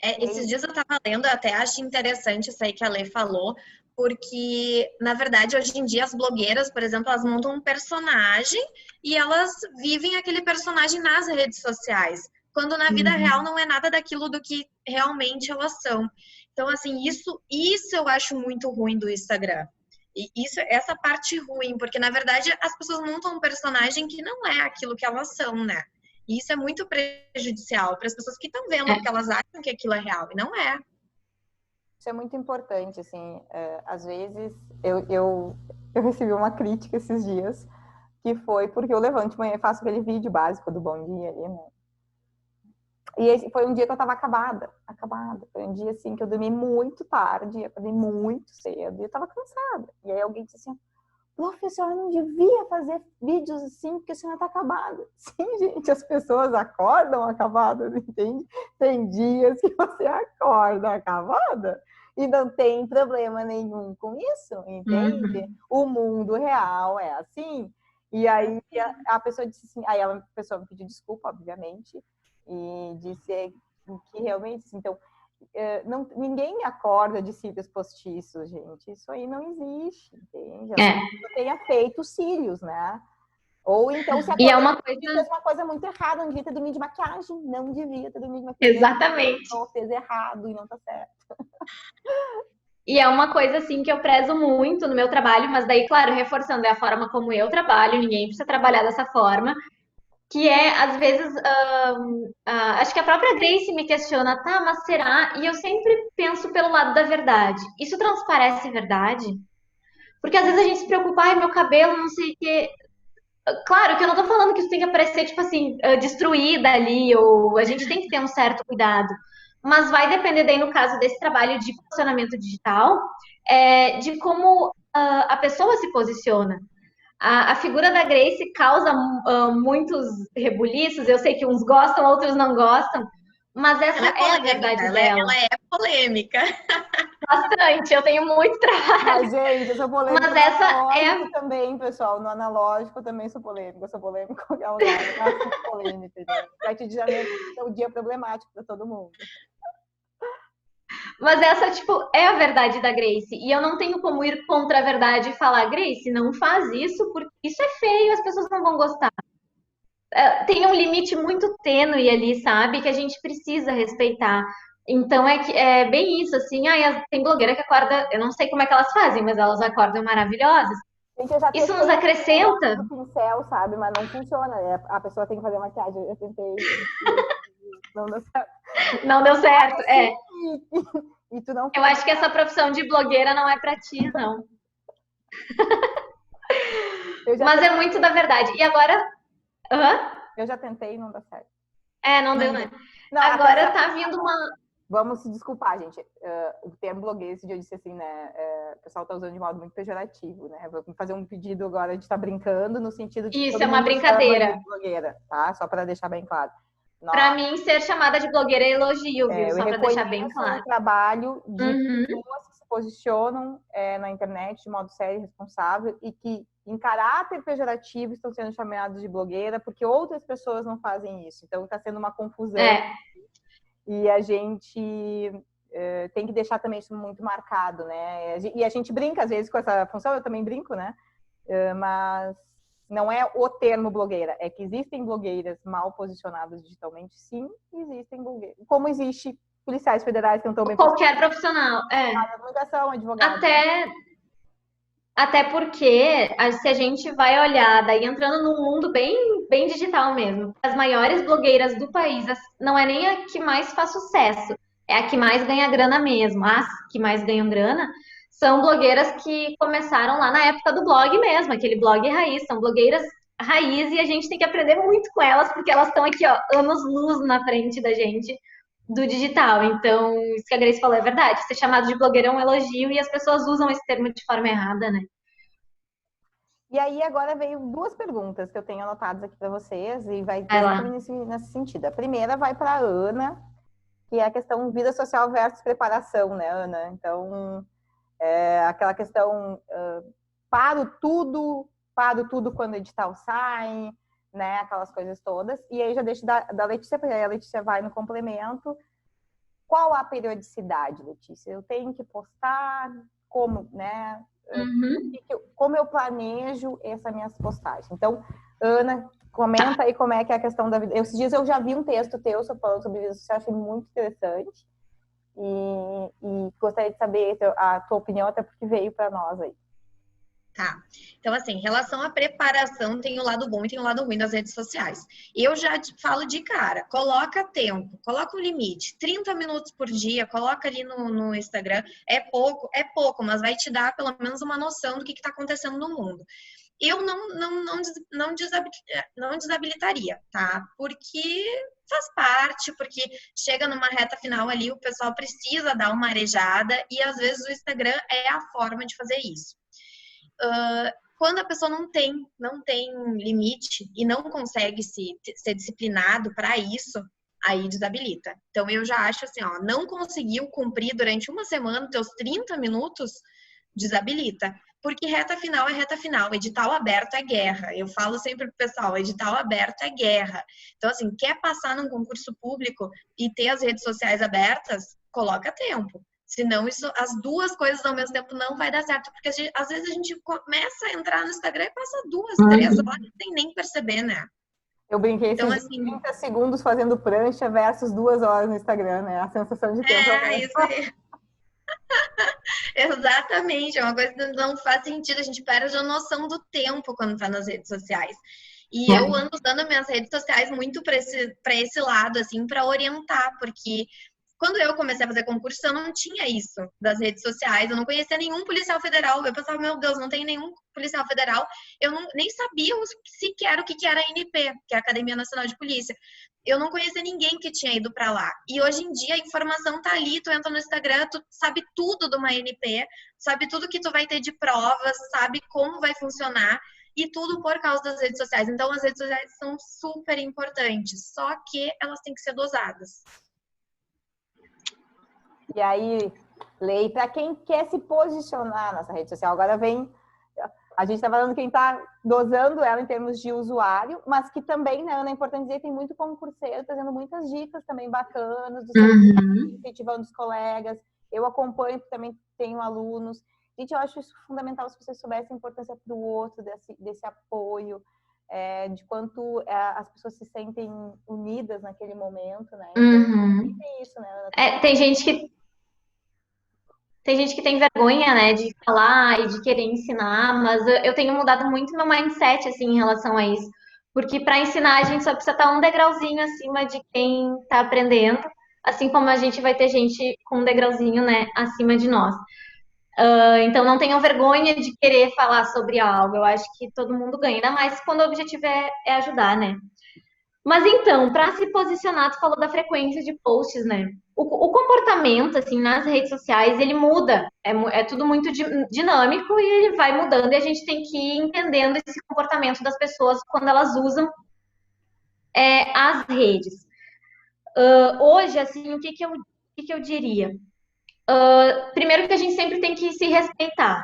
Esses dias eu tava lendo, eu até acho interessante isso aí que a Lê falou, porque, na verdade, hoje em dia as blogueiras, por exemplo, elas montam um personagem e elas vivem aquele personagem nas redes sociais, quando na vida real não é nada daquilo do que realmente elas são. Então, assim, isso eu acho muito ruim do Instagram. E essa parte ruim, porque, na verdade, as pessoas montam um personagem que não é aquilo que elas são, né? E isso é muito prejudicial para as pessoas que estão vendo, porque elas acham que aquilo é real, e não é. Isso é muito importante, assim, às vezes eu recebi uma crítica esses dias, que foi porque eu levanto de manhã e faço aquele vídeo básico do Bom Dia ali, né? E esse foi um dia que eu tava acabada. Foi um dia, assim, que eu dormi muito tarde, acordei muito cedo, e eu tava cansada. E aí alguém disse assim, a senhora não devia fazer vídeos assim, porque a senhora tá acabada. Sim, gente, as pessoas acordam acabadas, entende? Tem dias que você acorda acabada e não tem problema nenhum com isso, entende? O mundo real é assim. E aí a pessoa disse assim, aí a pessoa me pediu desculpa, obviamente, e disse que realmente, então, não, ninguém acorda de cílios postiços, gente. Isso aí não existe, entende? A tenha feito cílios, né? Ou então, se E é acordou, fez uma coisa muito errada, não devia ter dormido de maquiagem. Não devia ter dormido de maquiagem. Exatamente. Ou fez errado e não tá certo. E é uma coisa, assim, que eu prezo muito no meu trabalho, mas daí, claro, reforçando, é a forma como eu trabalho, ninguém precisa trabalhar dessa forma, que é, às vezes, acho que a própria Grace me questiona, tá, mas será? E eu sempre penso pelo lado da verdade. Isso transparece verdade? Porque às vezes a gente se preocupa, ai, meu cabelo, não sei o quê. Claro que eu não tô falando que isso tem que aparecer, tipo assim, destruída ali, ou a gente tem que ter um certo cuidado. Mas vai depender daí, no caso desse trabalho de posicionamento digital, de como a pessoa se posiciona. A figura da Grace causa muitos rebuliços, eu sei que uns gostam, outros não gostam, mas essa é a verdade dela. Ela é polêmica. Bastante, eu tenho muito trabalho. Mas, gente, eu sou polêmica Mas essa analógico também, pessoal. No analógico eu também sou polêmica. Eu sou polêmica em qualquer lugar. Eu faço polêmica, né? 7 de janeiro é o dia problemático para todo mundo. Mas essa, tipo, é a verdade da Grace. E eu não tenho como ir contra a verdade e falar, Grace, não faz isso, porque isso é feio, as pessoas não vão gostar. Tem um limite muito tênue ali, sabe? Que a gente precisa respeitar. Então é bem isso, assim. Tem blogueira que acorda, eu não sei como é que elas fazem, mas elas acordam maravilhosas. Gente, eu já Isso nos acrescenta. o pincel, sabe? Mas não funciona. A pessoa tem que fazer maquiagem. Eu tentei. Não deu certo. Não deu certo, E tu não. Eu acho que essa profissão de blogueira não é pra ti, não. Mas é muito da verdade. E agora. Eu já tentei e não dá certo. Não deu, né? Agora tá vindo uma. Vamos se desculpar, gente. O termo blogueira, esse dia eu disse assim, né? O pessoal tá usando de modo muito pejorativo, né? Vou fazer um pedido agora de estar brincando no sentido de. Isso é uma brincadeira. De blogueira, tá? Só para deixar bem claro. Para mim, ser chamada de blogueira é elogio, viu? Só para deixar bem claro. O trabalho de pessoas que se posicionam na internet de modo sério e responsável e que, em caráter pejorativo, estão sendo chamadas de blogueira porque outras pessoas não fazem isso. Então, está sendo uma confusão. E a gente tem que deixar também isso muito marcado, né? E a gente brinca, às vezes, com essa função. Eu também brinco, né? Mas não é o termo blogueira, é que existem blogueiras mal posicionadas digitalmente, sim, existem blogueiras. Como existe policiais federais que não estão bem qualquer profissional, comunicação, advogado. Até porque, se a gente vai olhar, daí entrando num mundo bem, bem digital mesmo, as maiores blogueiras do país, não é nem a que mais faz sucesso, é a que mais ganha grana mesmo. As que mais ganham grana são blogueiras que começaram lá na época do blog mesmo, aquele blog raiz, são blogueiras raiz e a gente tem que aprender muito com elas, porque elas estão aqui, ó, anos-luz na frente da gente do digital. Então, isso que a Grace falou é verdade. Ser chamado de blogueira é um elogio e as pessoas usam esse termo de forma errada, né? E aí, agora veio 2 perguntas que eu tenho anotadas aqui para vocês e vai nesse sentido. A primeira vai para a Ana, que é a questão vida social versus preparação, né, Ana? Então, aquela questão, paro tudo quando o edital sai, né? Aquelas coisas todas. E aí já deixo da Letícia, porque aí a Letícia vai no complemento. Qual a periodicidade, Letícia? Eu tenho que postar como, né? Como eu planejo essas minhas postagens? Então, Ana, comenta aí como é que é a questão da vida. Esses dias eu já vi um texto teu falando sobre vida social, achei muito interessante. E gostaria de saber a tua opinião, até porque veio para nós aí. Tá. Então, assim, em relação à preparação, tem o lado bom e tem o lado ruim das redes sociais. Eu já falo de cara, coloca tempo, coloca um limite, 30 minutos por dia, coloca ali no Instagram. É pouco, mas vai te dar pelo menos uma noção do que está acontecendo no mundo. Eu não desabilitaria, tá? Porque faz parte, porque chega numa reta final ali, o pessoal precisa dar uma arejada e às vezes o Instagram é a forma de fazer isso. Quando a pessoa não tem limite e não consegue ser disciplinado para isso, aí desabilita. Então, eu já acho assim, ó, não conseguiu cumprir durante uma semana teus 30 minutos, desabilita. Porque reta final é reta final, edital aberto é guerra. Eu falo sempre pro pessoal, edital aberto é guerra. Então, assim, quer passar num concurso público e ter as redes sociais abertas, coloca tempo. Senão, as duas coisas ao mesmo tempo não vai dar certo. Porque às vezes a gente começa a entrar no Instagram e passa 2, 3 horas sem nem perceber, né? Eu brinquei então, esses assim, 30 segundos fazendo prancha versus 2 horas no Instagram, né? A sensação de tempo. Isso aí. Exatamente, é uma coisa que não faz sentido. A gente perde a noção do tempo quando tá nas redes sociais. E eu ando usando minhas redes sociais muito para esse lado, assim, para orientar, porque quando eu comecei a fazer concurso, eu não tinha isso das redes sociais, eu não conhecia nenhum policial federal. Eu pensava, meu Deus, não tem nenhum policial federal. Eu nem sabia sequer o que era a ANP, que é a Academia Nacional de Polícia. Eu não conhecia ninguém que tinha ido para lá. E hoje em dia a informação tá ali, tu entra no Instagram, tu sabe tudo de uma ANP, sabe tudo que tu vai ter de provas, sabe como vai funcionar. E tudo por causa das redes sociais. Então, as redes sociais são super importantes, só que elas têm que ser dosadas. E aí, Lei, para quem quer se posicionar nessa rede social, agora vem... A gente está falando quem está dosando ela em termos de usuário, mas que também, né, Ana, é importante dizer, tem muito concurseiro trazendo muitas dicas também bacanas, incentivando os colegas. Eu acompanho, também tenho alunos. Gente, eu acho isso fundamental, se vocês soubessem a importância para o outro, desse apoio, de quanto as pessoas se sentem unidas naquele momento, né? Então, tem isso, né, Ana? Tem gente que tem vergonha, né, de falar e de querer ensinar, mas eu tenho mudado muito meu mindset, assim, em relação a isso. Porque para ensinar, a gente só precisa estar um degrauzinho acima de quem está aprendendo, assim como a gente vai ter gente com um degrauzinho, né, acima de nós. Então, não tenham vergonha de querer falar sobre algo. Eu acho que todo mundo ganha, ainda mais quando o objetivo é ajudar, né? Mas então, para se posicionar, tu falou da frequência de posts, né? O comportamento, assim, nas redes sociais, ele muda. É tudo muito dinâmico e ele vai mudando. E a gente tem que ir entendendo esse comportamento das pessoas quando elas usam as redes. Hoje, assim, o que eu diria? Primeiro que a gente sempre tem que se respeitar.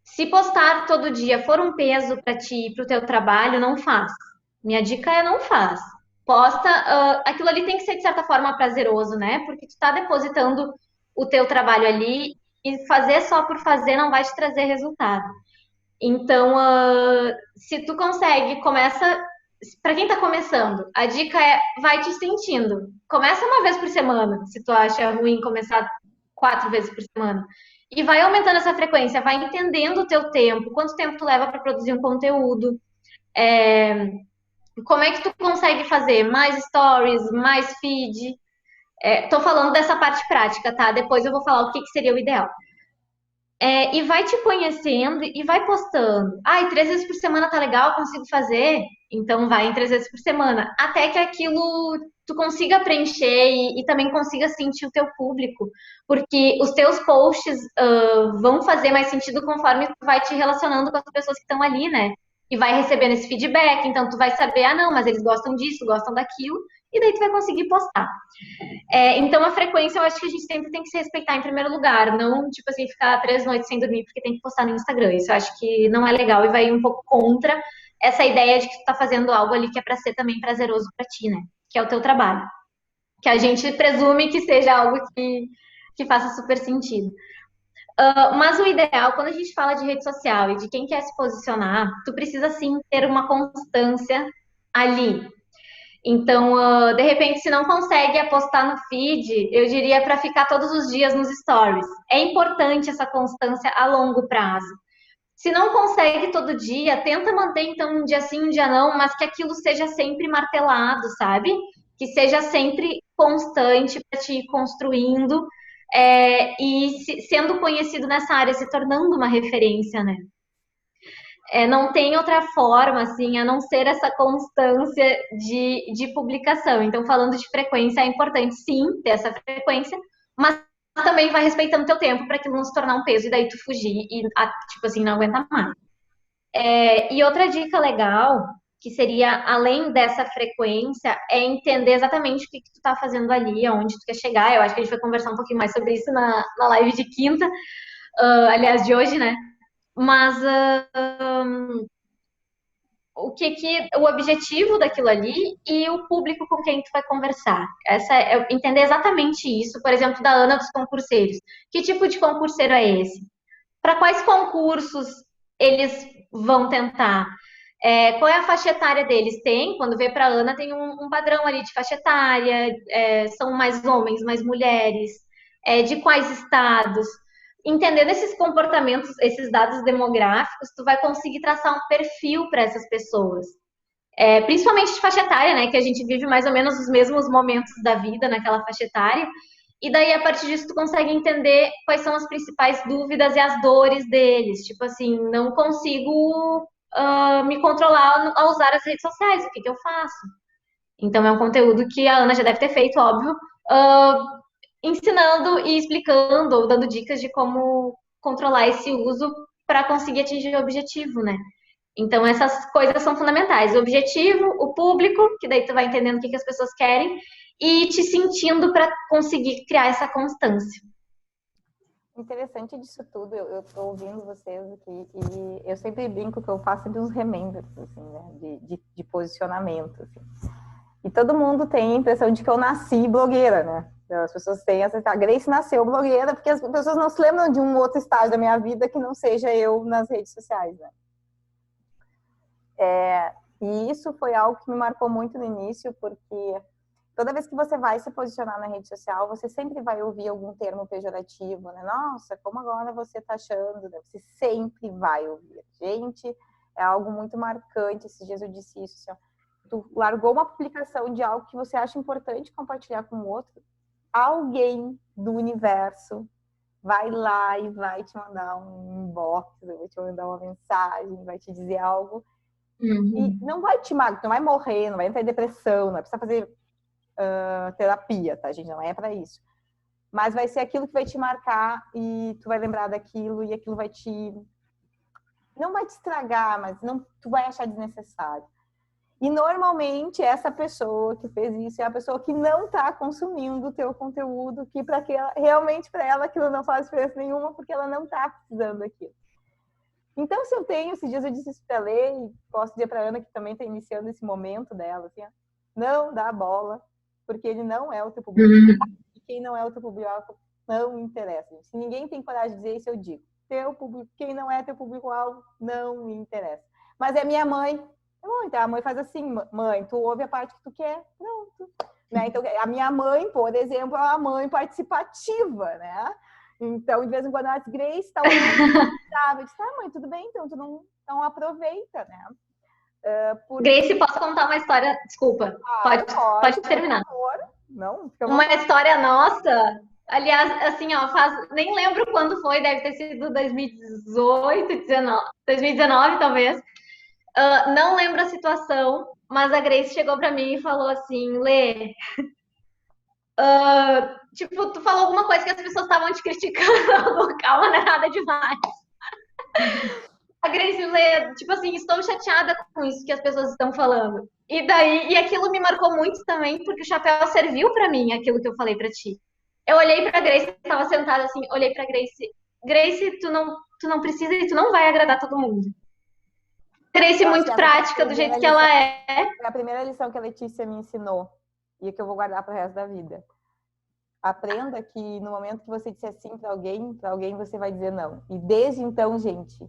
Se postar todo dia for um peso para ti e para o teu trabalho, não faz. Minha dica é não faz. Posta, aquilo ali tem que ser de certa forma prazeroso, né? Porque tu tá depositando o teu trabalho ali e fazer só por fazer não vai te trazer resultado. Então, se tu consegue, começa. Para quem tá começando, a dica é vai te sentindo. Começa uma vez por semana, se tu acha ruim começar 4 vezes por semana. E vai aumentando essa frequência, vai entendendo o teu tempo, quanto tempo tu leva para produzir um conteúdo. Como é que tu consegue fazer mais stories, mais feed? Tô falando dessa parte prática, tá? Depois eu vou falar o que seria o ideal. E vai te conhecendo e vai postando. 3 vezes por semana tá legal, consigo fazer? Então vai em 3 vezes por semana. Até que aquilo tu consiga preencher e também consiga sentir o teu público. Porque os teus posts vão fazer mais sentido conforme tu vai te relacionando com as pessoas que estão ali, né? E vai recebendo esse feedback, então tu vai saber, não, mas eles gostam disso, gostam daquilo, e daí tu vai conseguir postar. Então a frequência eu acho que a gente sempre tem que se respeitar em primeiro lugar, não, tipo assim, ficar 3 noites sem dormir porque tem que postar no Instagram. Isso eu acho que não é legal e vai um pouco contra essa ideia de que tu tá fazendo algo ali que é para ser também prazeroso para ti, né? Que é o teu trabalho. Que a gente presume que seja algo que faça super sentido. Mas o ideal, quando a gente fala de rede social e de quem quer se posicionar, tu precisa sim ter uma constância ali. Então, de repente, se não consegue apostar no feed, eu diria para ficar todos os dias nos stories. É importante essa constância a longo prazo. Se não consegue todo dia, tenta manter então um dia sim, um dia não, mas que aquilo seja sempre martelado, sabe? Que seja sempre constante para te ir construindo sendo conhecido nessa área, se tornando uma referência, né? Não tem outra forma, assim, a não ser essa constância de publicação. Então, falando de frequência, é importante, sim, ter essa frequência, mas também vai respeitando teu tempo para aquilo não se tornar um peso e daí tu fugir e, tipo assim, não aguentar mais. E outra dica legal, que seria, além dessa frequência, é entender exatamente o que tu tá fazendo ali, aonde tu quer chegar. Eu acho que a gente vai conversar um pouquinho mais sobre isso na live de quinta, aliás, de hoje, né? Mas o objetivo daquilo ali e o público com quem tu vai conversar. Entender exatamente isso, por exemplo, da Ana dos concurseiros. Que tipo de concurseiro é esse? Para quais concursos eles vão tentar? Qual é a faixa etária deles? Quando vê para a Ana, tem um padrão ali de faixa etária, são mais homens, mais mulheres, de quais estados. Entendendo esses comportamentos, esses dados demográficos, tu vai conseguir traçar um perfil para essas pessoas. Principalmente de faixa etária, né? Que a gente vive mais ou menos os mesmos momentos da vida naquela faixa etária. E daí, a partir disso, tu consegue entender quais são as principais dúvidas e as dores deles. Tipo assim, não consigo me controlar ao usar as redes sociais, o que eu faço? Então, é um conteúdo que a Ana já deve ter feito, óbvio, ensinando e explicando ou dando dicas de como controlar esse uso para conseguir atingir o objetivo, né? Então, essas coisas são fundamentais. O objetivo, o público, que daí tu vai entendendo o que as pessoas querem, e te sentindo para conseguir criar essa constância. Interessante disso tudo, eu estou ouvindo vocês aqui e eu sempre brinco que eu faço sempre uns remembers, assim, né, de posicionamento, assim. E todo mundo tem a impressão de que eu nasci blogueira, né? As pessoas têm essa... A Grace nasceu blogueira porque as pessoas não se lembram de um outro estágio da minha vida que não seja eu nas redes sociais, né? E isso foi algo que me marcou muito no início, porque toda vez que você vai se posicionar na rede social, você sempre vai ouvir algum termo pejorativo, né? Nossa, como agora você tá achando? Você sempre vai ouvir. Gente, é algo muito marcante. Esses dias eu disse isso, assim, ó. Tu largou uma publicação de algo que você acha importante compartilhar com o outro, alguém do universo vai lá e vai te mandar um inbox, vai te mandar uma mensagem, vai te dizer algo. E não vai te magoar, não vai morrer, não vai entrar em depressão, não vai precisar fazer terapia, tá, gente? Não é pra isso. Mas vai ser aquilo que vai te marcar e tu vai lembrar daquilo e aquilo vai te... Não vai te estragar, mas tu vai achar desnecessário. E normalmente essa pessoa que fez isso é a pessoa que não está consumindo o teu conteúdo, que realmente para ela aquilo não faz diferença nenhuma, porque ela não está precisando daquilo. Então, se eu tenho, esses dias eu disse isso para ler, e posso dizer para Ana que também está iniciando esse momento dela, assim, ó, não dá bola, porque ele não é o teu público. E quem não é o teu público não interessa. Se ninguém tem coragem de dizer isso, eu digo. Teu público, quem não é teu público-alvo, não me interessa. Mas é minha mãe. Então a mãe faz assim, mãe, tu ouve a parte que tu quer, pronto. Né? Então, a minha mãe, por exemplo, é uma mãe participativa, né? Então, de vez em quando ela diz, Grace, tá ouvindo? Eu disse, tá, mãe, tudo bem, então tu não aproveita, né? Grace, posso contar uma história? Desculpa, pode terminar. Não, uma história nossa, aliás, assim, ó, nem lembro quando foi, deve ter sido 2018, 2019, talvez. Não lembro a situação, mas a Grace chegou pra mim e falou assim, Lê, tipo, tu falou alguma coisa que as pessoas estavam te criticando, calma, não é nada demais. A Grace Lê, tipo assim, estou chateada com isso que as pessoas estão falando. E aquilo me marcou muito também, porque o chapéu serviu pra mim, aquilo que eu falei pra ti. Eu olhei pra Grace, estava sentada assim, olhei pra Grace, tu não precisa e tu não vai agradar todo mundo. Interesse muito prática, do jeito que ela é. É a primeira lição que a Letícia me ensinou e que eu vou guardar pro resto da vida. Aprenda que no momento que você disser sim para alguém você vai dizer não. E desde então, gente,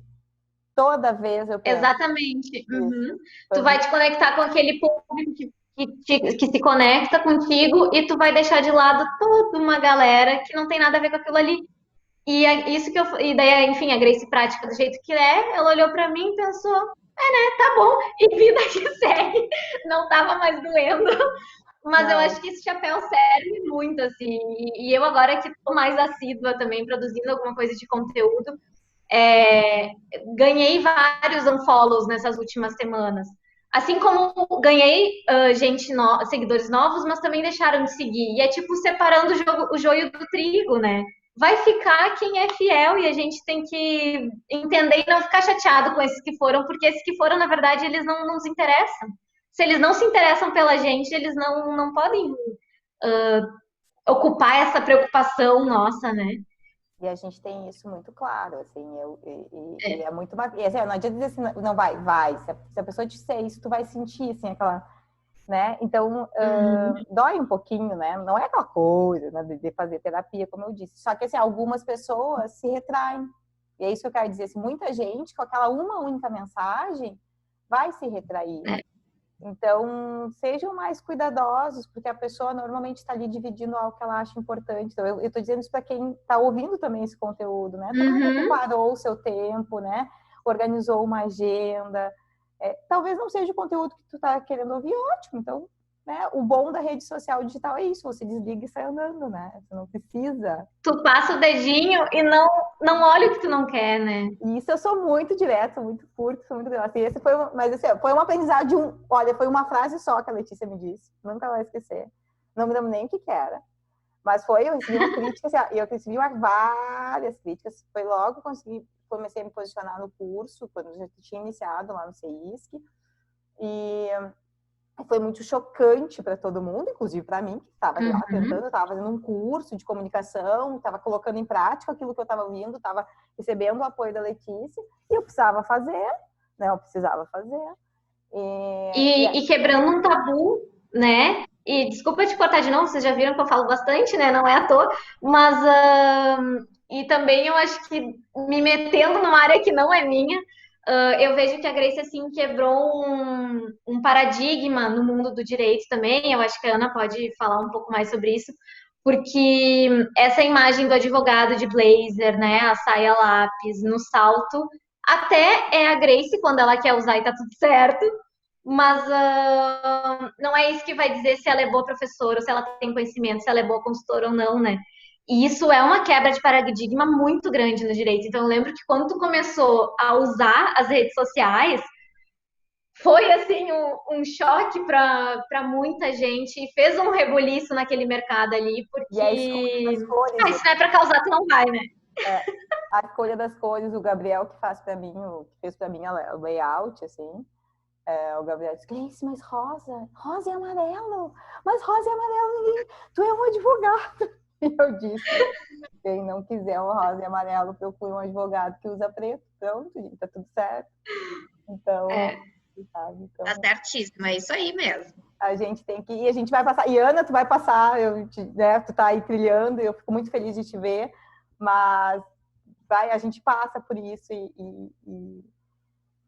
toda vez eu penso. Exatamente. Uhum. Tu vai te conectar com aquele público que se conecta contigo e tu vai deixar de lado toda uma galera que não tem nada a ver com aquilo ali. E é isso que eu. E daí, enfim, a Grace prática do jeito que é, ela olhou pra mim e pensou, tá bom, e vida que segue. Não tava mais doendo. Mas eu acho que esse chapéu serve muito, assim. E eu agora que tô mais assídua também, produzindo alguma coisa de conteúdo, ganhei vários unfollows nessas últimas semanas. Assim como ganhei seguidores novos, mas também deixaram de seguir. E é tipo separando o joio do trigo, né? Vai ficar quem é fiel e a gente tem que entender e não ficar chateado com esses que foram, porque esses que foram, na verdade, eles não nos interessam. Se eles não se interessam pela gente, eles não podem ocupar essa preocupação nossa, né? E a gente tem isso muito claro, assim, e é muito bacana. E, assim, não adianta dizer assim, não vai. Se a pessoa disser isso, tu vai sentir, assim, aquela, né? Então, dói um pouquinho, né? Não é aquela coisa, né, de fazer terapia, como eu disse. Só que, assim, algumas pessoas se retraem. E é isso que eu quero dizer, assim, muita gente, com aquela uma única mensagem, vai se retrair. Então, sejam mais cuidadosos, porque a pessoa normalmente está ali dividindo algo que ela acha importante. Então, eu estou dizendo isso para quem está ouvindo também esse conteúdo, né? Tu parou o seu tempo, né? Organizou uma agenda. Talvez não seja o conteúdo que tu está querendo ouvir, ótimo. Então, né? O bom da rede social digital é isso, você desliga e sai andando, né? Você não precisa. Tu passa o dedinho e não olha o que tu não quer, né? Isso eu sou muito direta, muito curto, sou muito assim, esse foi mas assim, foi um aprendizado de olha, foi uma frase só que a Letícia me disse, nunca vai esquecer. Não me lembro nem o que era. Mas eu recebi uma crítica, assim, eu recebi várias críticas, foi logo que comecei a me posicionar no curso, quando eu já tinha iniciado lá no CEISC, e foi muito chocante para todo mundo, inclusive para mim, que estava lá tentando, estava fazendo um curso de comunicação, estava colocando em prática aquilo que eu estava ouvindo, estava recebendo o apoio da Letícia, e eu precisava fazer, né? Eu precisava fazer. E quebrando um tabu, né? E desculpa te cortar de novo, vocês já viram que eu falo bastante, né? Não é à toa, mas e também eu acho que me metendo numa área que não é minha, eu vejo que a Grace, assim, quebrou um paradigma no mundo do direito também. Eu acho que a Ana pode falar um pouco mais sobre isso, porque essa imagem do advogado de blazer, né, a saia lápis, no salto, até é a Grace quando ela quer usar e tá tudo certo, mas não é isso que vai dizer se ela é boa professora, ou se ela tem conhecimento, se ela é boa consultora ou não, né? E isso é uma quebra de paradigma muito grande no direito. Então, eu lembro que quando tu começou a usar as redes sociais, foi, assim, um choque para muita gente e fez um rebuliço naquele mercado ali, porque... E a escolha das cores, se não é para causar, tu não vai, né? A escolha das cores, o Gabriel que fez para mim o layout, assim, o Gabriel disse, Grace, mas rosa e amarelo, tu é um advogado. E eu disse, quem não quiser o rosa e amarelo, procure um advogado que usa preto. Pronto, gente, tá tudo certo. Então, sabe? Então, tá certíssimo, é isso aí mesmo. A gente tem que ir, a gente vai passar. E Ana, tu vai passar, né, tu tá aí trilhando, eu fico muito feliz de te ver, mas a gente passa por isso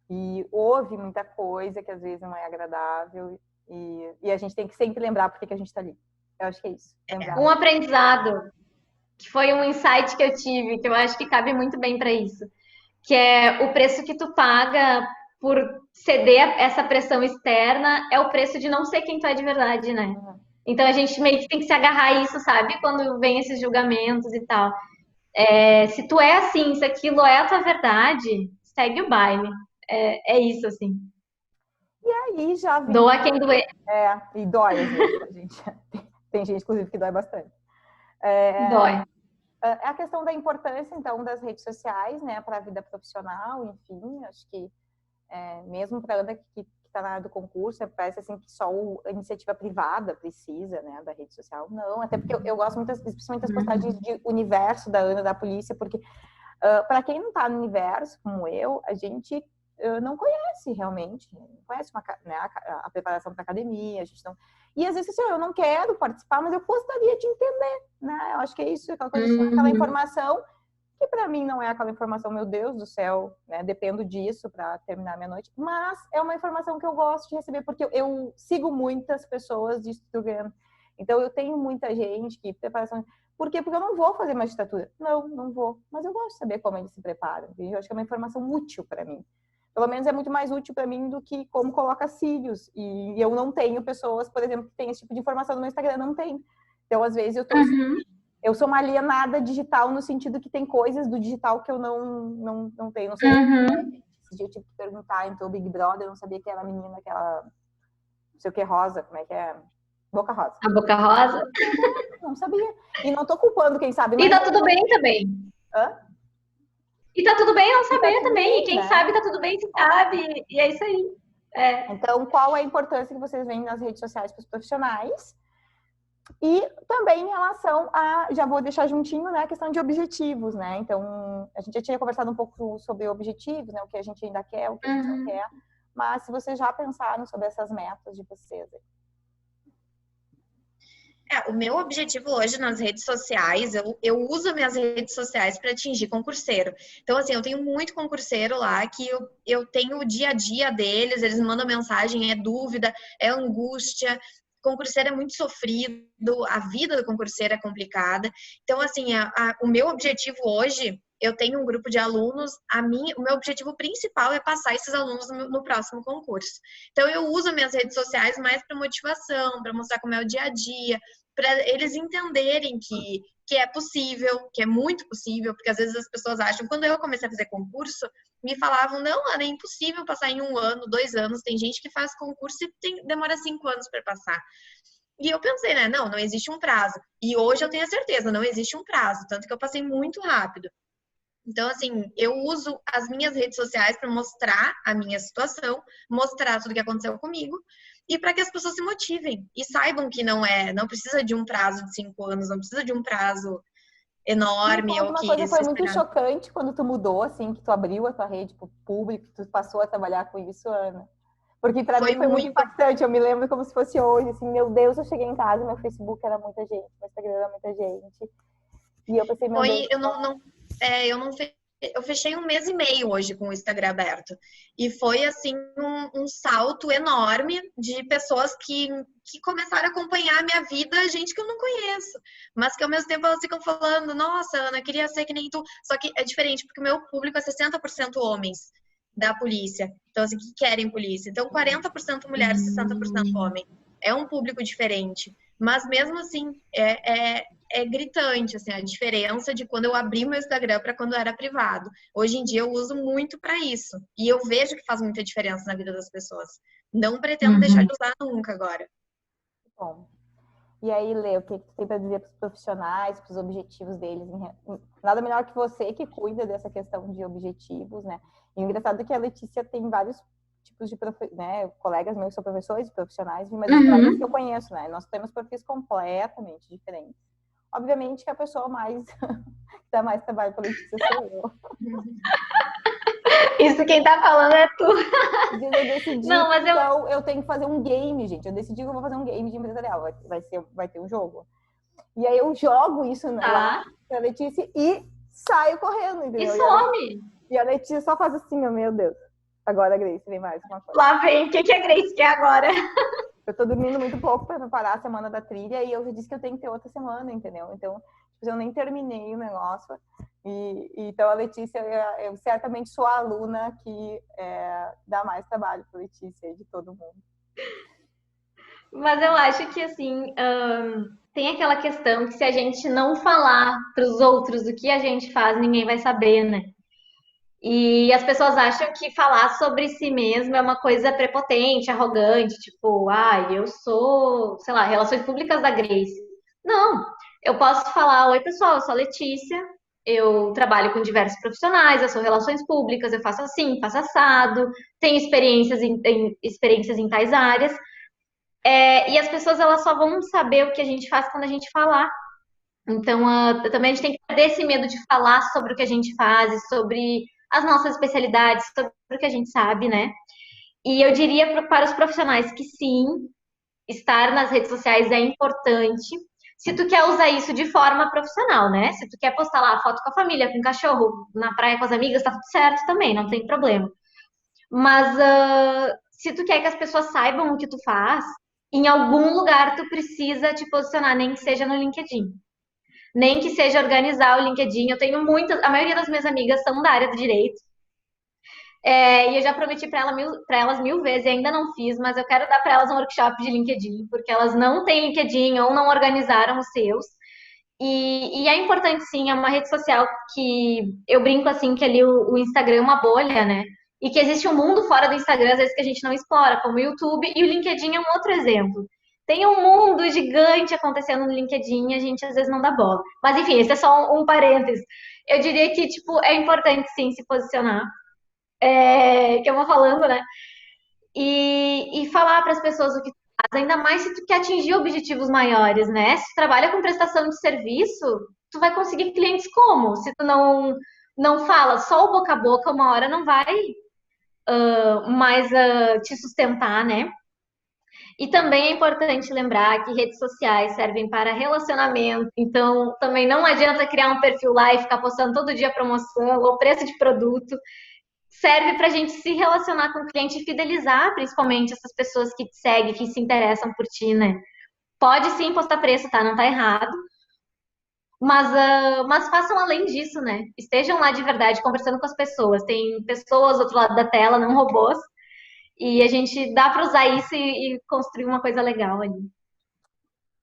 e ouve muita coisa que às vezes não é agradável e a gente tem que sempre lembrar por que a gente tá ali. Eu acho que é isso. Um aprendizado, que foi um insight que eu tive, que eu acho que cabe muito bem para isso, que é o preço que tu paga por ceder essa pressão externa é o preço de não ser quem tu é de verdade, né? Então a gente meio que tem que se agarrar a isso, sabe? Quando vem esses julgamentos e tal. Se tu é assim, se aquilo é a tua verdade, segue o baile. É isso, assim. E aí já vem... Doa quem doer. E dói às vezes, a gente. Tem gente, inclusive, que dói bastante. Dói. É a questão da importância, então, das redes sociais, né, para a vida profissional, enfim, acho que mesmo para a Ana que está na área do concurso, parece assim que só a iniciativa privada precisa, né, da rede social. Não, até porque eu gosto muito, principalmente das postagens de universo da Ana, da polícia, porque para quem não está no universo, como eu, a gente não conhece realmente, não conhece né, a preparação para academia, a gente não... E às vezes assim, eu não quero participar, mas eu gostaria de entender, né? Eu acho que é isso, aquela coisa assim, aquela informação que para mim não é aquela informação, meu Deus do céu, né? Dependo disso para terminar a minha noite, mas é uma informação que eu gosto de receber, porque eu sigo muitas pessoas de Instagram. Então eu tenho muita gente que preparação. Por quê? Porque eu não vou fazer magistratura. Não vou. Mas eu gosto de saber como eles se preparam. Entende? Eu acho que é uma informação útil para mim. Pelo menos é muito mais útil para mim do que como coloca cílios. E eu não tenho pessoas, por exemplo, que têm esse tipo de informação no meu Instagram. Não tem. Então, às vezes, eu sou uma alienada digital no sentido que tem coisas do digital que eu não tenho. Não sei. Esse dia eu tive que perguntar, entrou o Big Brother, eu não sabia que era a menina, aquela... Não sei o que, rosa, como é que é? Boca Rosa. A Boca Rosa? Não sabia. E não tô culpando quem sabe. E tá tudo bem também. Hã? E tá tudo bem não saber também. Bem, E quem né? sabe tá tudo bem se sabe. E é isso aí. Então, qual é a importância que vocês veem nas redes sociais para os profissionais? E também em relação a, já vou deixar juntinho, né, a questão de objetivos, né? Então, a gente já tinha conversado um pouco sobre objetivos, né? O que a gente ainda quer, o que a gente não quer. Mas se vocês já pensaram sobre essas metas de vocês? O meu objetivo hoje nas redes sociais, eu uso minhas redes sociais para atingir concurseiro. Então, assim, eu tenho muito concurseiro lá que eu tenho o dia a dia deles, eles me mandam mensagem, é dúvida, é angústia. Concurseiro é muito sofrido, a vida do concurseiro é complicada. Então, assim, o meu objetivo hoje, eu tenho um grupo de alunos, o meu objetivo principal é passar esses alunos no próximo concurso. Então, eu uso minhas redes sociais mais para motivação, para mostrar como é o dia a dia, para eles entenderem que é possível, que é muito possível, porque às vezes as pessoas acham, quando eu comecei a fazer concurso, me falavam, não, Ana, é impossível passar em 1 ano, 2 anos, tem gente que faz concurso e demora 5 anos para passar. E eu pensei, né, não existe um prazo. E hoje eu tenho a certeza, não existe um prazo, tanto que eu passei muito rápido. Então, assim, eu uso as minhas redes sociais para mostrar a minha situação, mostrar tudo o que aconteceu comigo e para que as pessoas se motivem e saibam que não precisa de um prazo de 5 anos, não precisa de um prazo enorme ou Uma que coisa se foi muito esperar. chocante quando tu mudou, assim, que tu abriu a tua rede pro público, que tu passou a trabalhar com isso, Ana. Porque para mim foi muito impactante, eu me lembro como se fosse hoje, assim, meu Deus, eu cheguei em casa, meu Facebook era muita gente, meu Instagram era muita gente. E eu pensei, meu Deus. Eu fechei 1 mês e meio hoje com o Instagram aberto. E foi, assim, um salto enorme de pessoas que começaram a acompanhar a minha vida, gente que eu não conheço. Mas que, ao mesmo tempo, elas ficam falando, nossa, Ana, queria ser que nem tu. Só que é diferente, porque o meu público é 60% homens da polícia. Então, assim, que querem polícia. Então, 40% mulheres, 60% homem. É um público diferente. Mas, mesmo assim, é gritante, assim, a diferença de quando eu abri meu Instagram para quando era privado. Hoje em dia eu uso muito para isso. E eu vejo que faz muita diferença na vida das pessoas. Não pretendo deixar de usar nunca agora. Bom. E aí, Lê, o que tu tem para dizer para os profissionais, para os objetivos deles? Nada melhor que você que cuida dessa questão de objetivos, né? E o engraçado é que a Letícia tem vários tipos de né, colegas meus que são professores, profissionais, mas os colegas que eu conheço, né? Nós temos perfis completamente diferentes. Obviamente que a pessoa mais que dá mais trabalho para a Letícia sou eu. Isso quem tá falando é tu. Eu decidi, não, mas então eu tenho que fazer um game, gente. Eu decidi que eu vou fazer um game de empresarial. Vai ter um jogo. E aí eu jogo isso lá pra Letícia e saio correndo, entendeu? E some! E a Letícia só faz assim, oh, meu Deus. Agora a Grace vem mais uma coisa. Lá vem, o que a Grace quer agora? Eu tô dormindo muito pouco pra preparar a semana da trilha e eu já disse que eu tenho que ter outra semana, entendeu? Então, eu nem terminei o negócio. Então, a Letícia, eu certamente sou a aluna que dá mais trabalho para a Letícia de todo mundo. Mas eu acho que, assim, tem aquela questão que se a gente não falar para os outros o que a gente faz, ninguém vai saber, né? E as pessoas acham que falar sobre si mesmo é uma coisa prepotente, arrogante, tipo, eu sou, sei lá, relações públicas da Grace. Não, eu posso falar, oi pessoal, eu sou a Letícia, eu trabalho com diversos profissionais, eu sou relações públicas, eu faço assim, faço assado, tenho experiências em tais áreas. E as pessoas elas só vão saber o que a gente faz quando a gente falar. Então, também a gente tem que perder esse medo de falar sobre o que a gente faz, sobre as nossas especialidades, sobre o que a gente sabe, né? E eu diria para os profissionais que sim, estar nas redes sociais é importante, se tu quer usar isso de forma profissional, né? Se tu quer postar lá foto com a família, com o cachorro, na praia com as amigas, tá tudo certo também, não tem problema. Mas se tu quer que as pessoas saibam o que tu faz, em algum lugar tu precisa te posicionar, nem que seja no LinkedIn. Nem que seja organizar o LinkedIn. Eu tenho muitas, a maioria das minhas amigas são da área do direito. E eu já prometi para elas mil vezes e ainda não fiz, mas eu quero dar para elas um workshop de LinkedIn, porque elas não têm LinkedIn ou não organizaram os seus. E é importante, sim, é uma rede social que eu brinco assim, que ali o Instagram é uma bolha, né? E que existe um mundo fora do Instagram, às vezes, que a gente não explora, como o YouTube, e o LinkedIn é um outro exemplo. Tem um mundo gigante acontecendo no LinkedIn e a gente às vezes não dá bola. Mas enfim, esse é só um parênteses. Eu diria que, tipo, é importante sim se posicionar, que eu vou falando, né? E falar para as pessoas o que tu faz, ainda mais se tu quer atingir objetivos maiores, né? Se tu trabalha com prestação de serviço, tu vai conseguir clientes como? Se tu não fala só o boca a boca, uma hora não vai mais te sustentar, né? E também é importante lembrar que redes sociais servem para relacionamento, então também não adianta criar um perfil lá e ficar postando todo dia promoção ou preço de produto. Serve para a gente se relacionar com o cliente e fidelizar, principalmente essas pessoas que te seguem, que se interessam por ti, né? Pode sim postar preço, tá? Não tá errado. Mas façam além disso, né? Estejam lá de verdade, conversando com as pessoas. Tem pessoas do outro lado da tela, não robôs. E a gente dá para usar isso e construir uma coisa legal ali.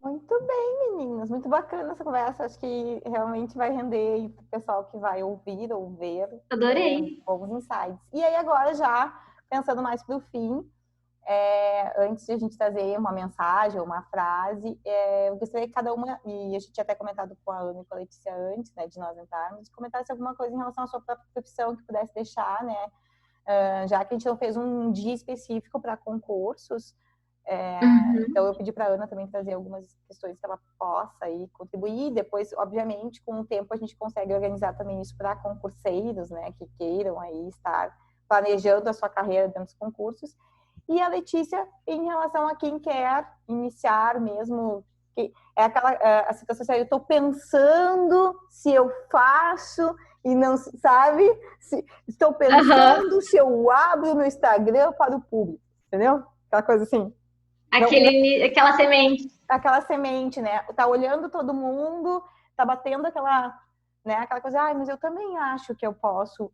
Muito bem, meninas. Muito bacana essa conversa. Acho que realmente vai render para o pessoal que vai ouvir ou ver. Adorei. Bons insights. E aí agora já, pensando mais para o fim, antes de a gente trazer uma mensagem ou uma frase, eu gostaria que cada uma, e a gente tinha até comentado com a Ana e com a Letícia antes, né, de nós entrarmos, comentasse alguma coisa em relação à sua própria profissão que pudesse deixar, né, já que a gente não fez um dia específico para concursos, então eu pedi para a Ana também trazer algumas questões que ela possa aí contribuir. Depois, obviamente, com o tempo a gente consegue organizar também isso para concurseiros, né, que queiram aí estar planejando a sua carreira dentro dos concursos. E a Letícia, em relação a quem quer iniciar mesmo, que é aquela a situação assim, eu estou pensando se eu faço e não, sabe? Estou pensando se eu abro o meu Instagram para o público, entendeu? Aquela coisa assim. Aquela semente. Aquela semente, né? Tá olhando todo mundo, tá batendo aquela coisa, mas eu também acho que eu posso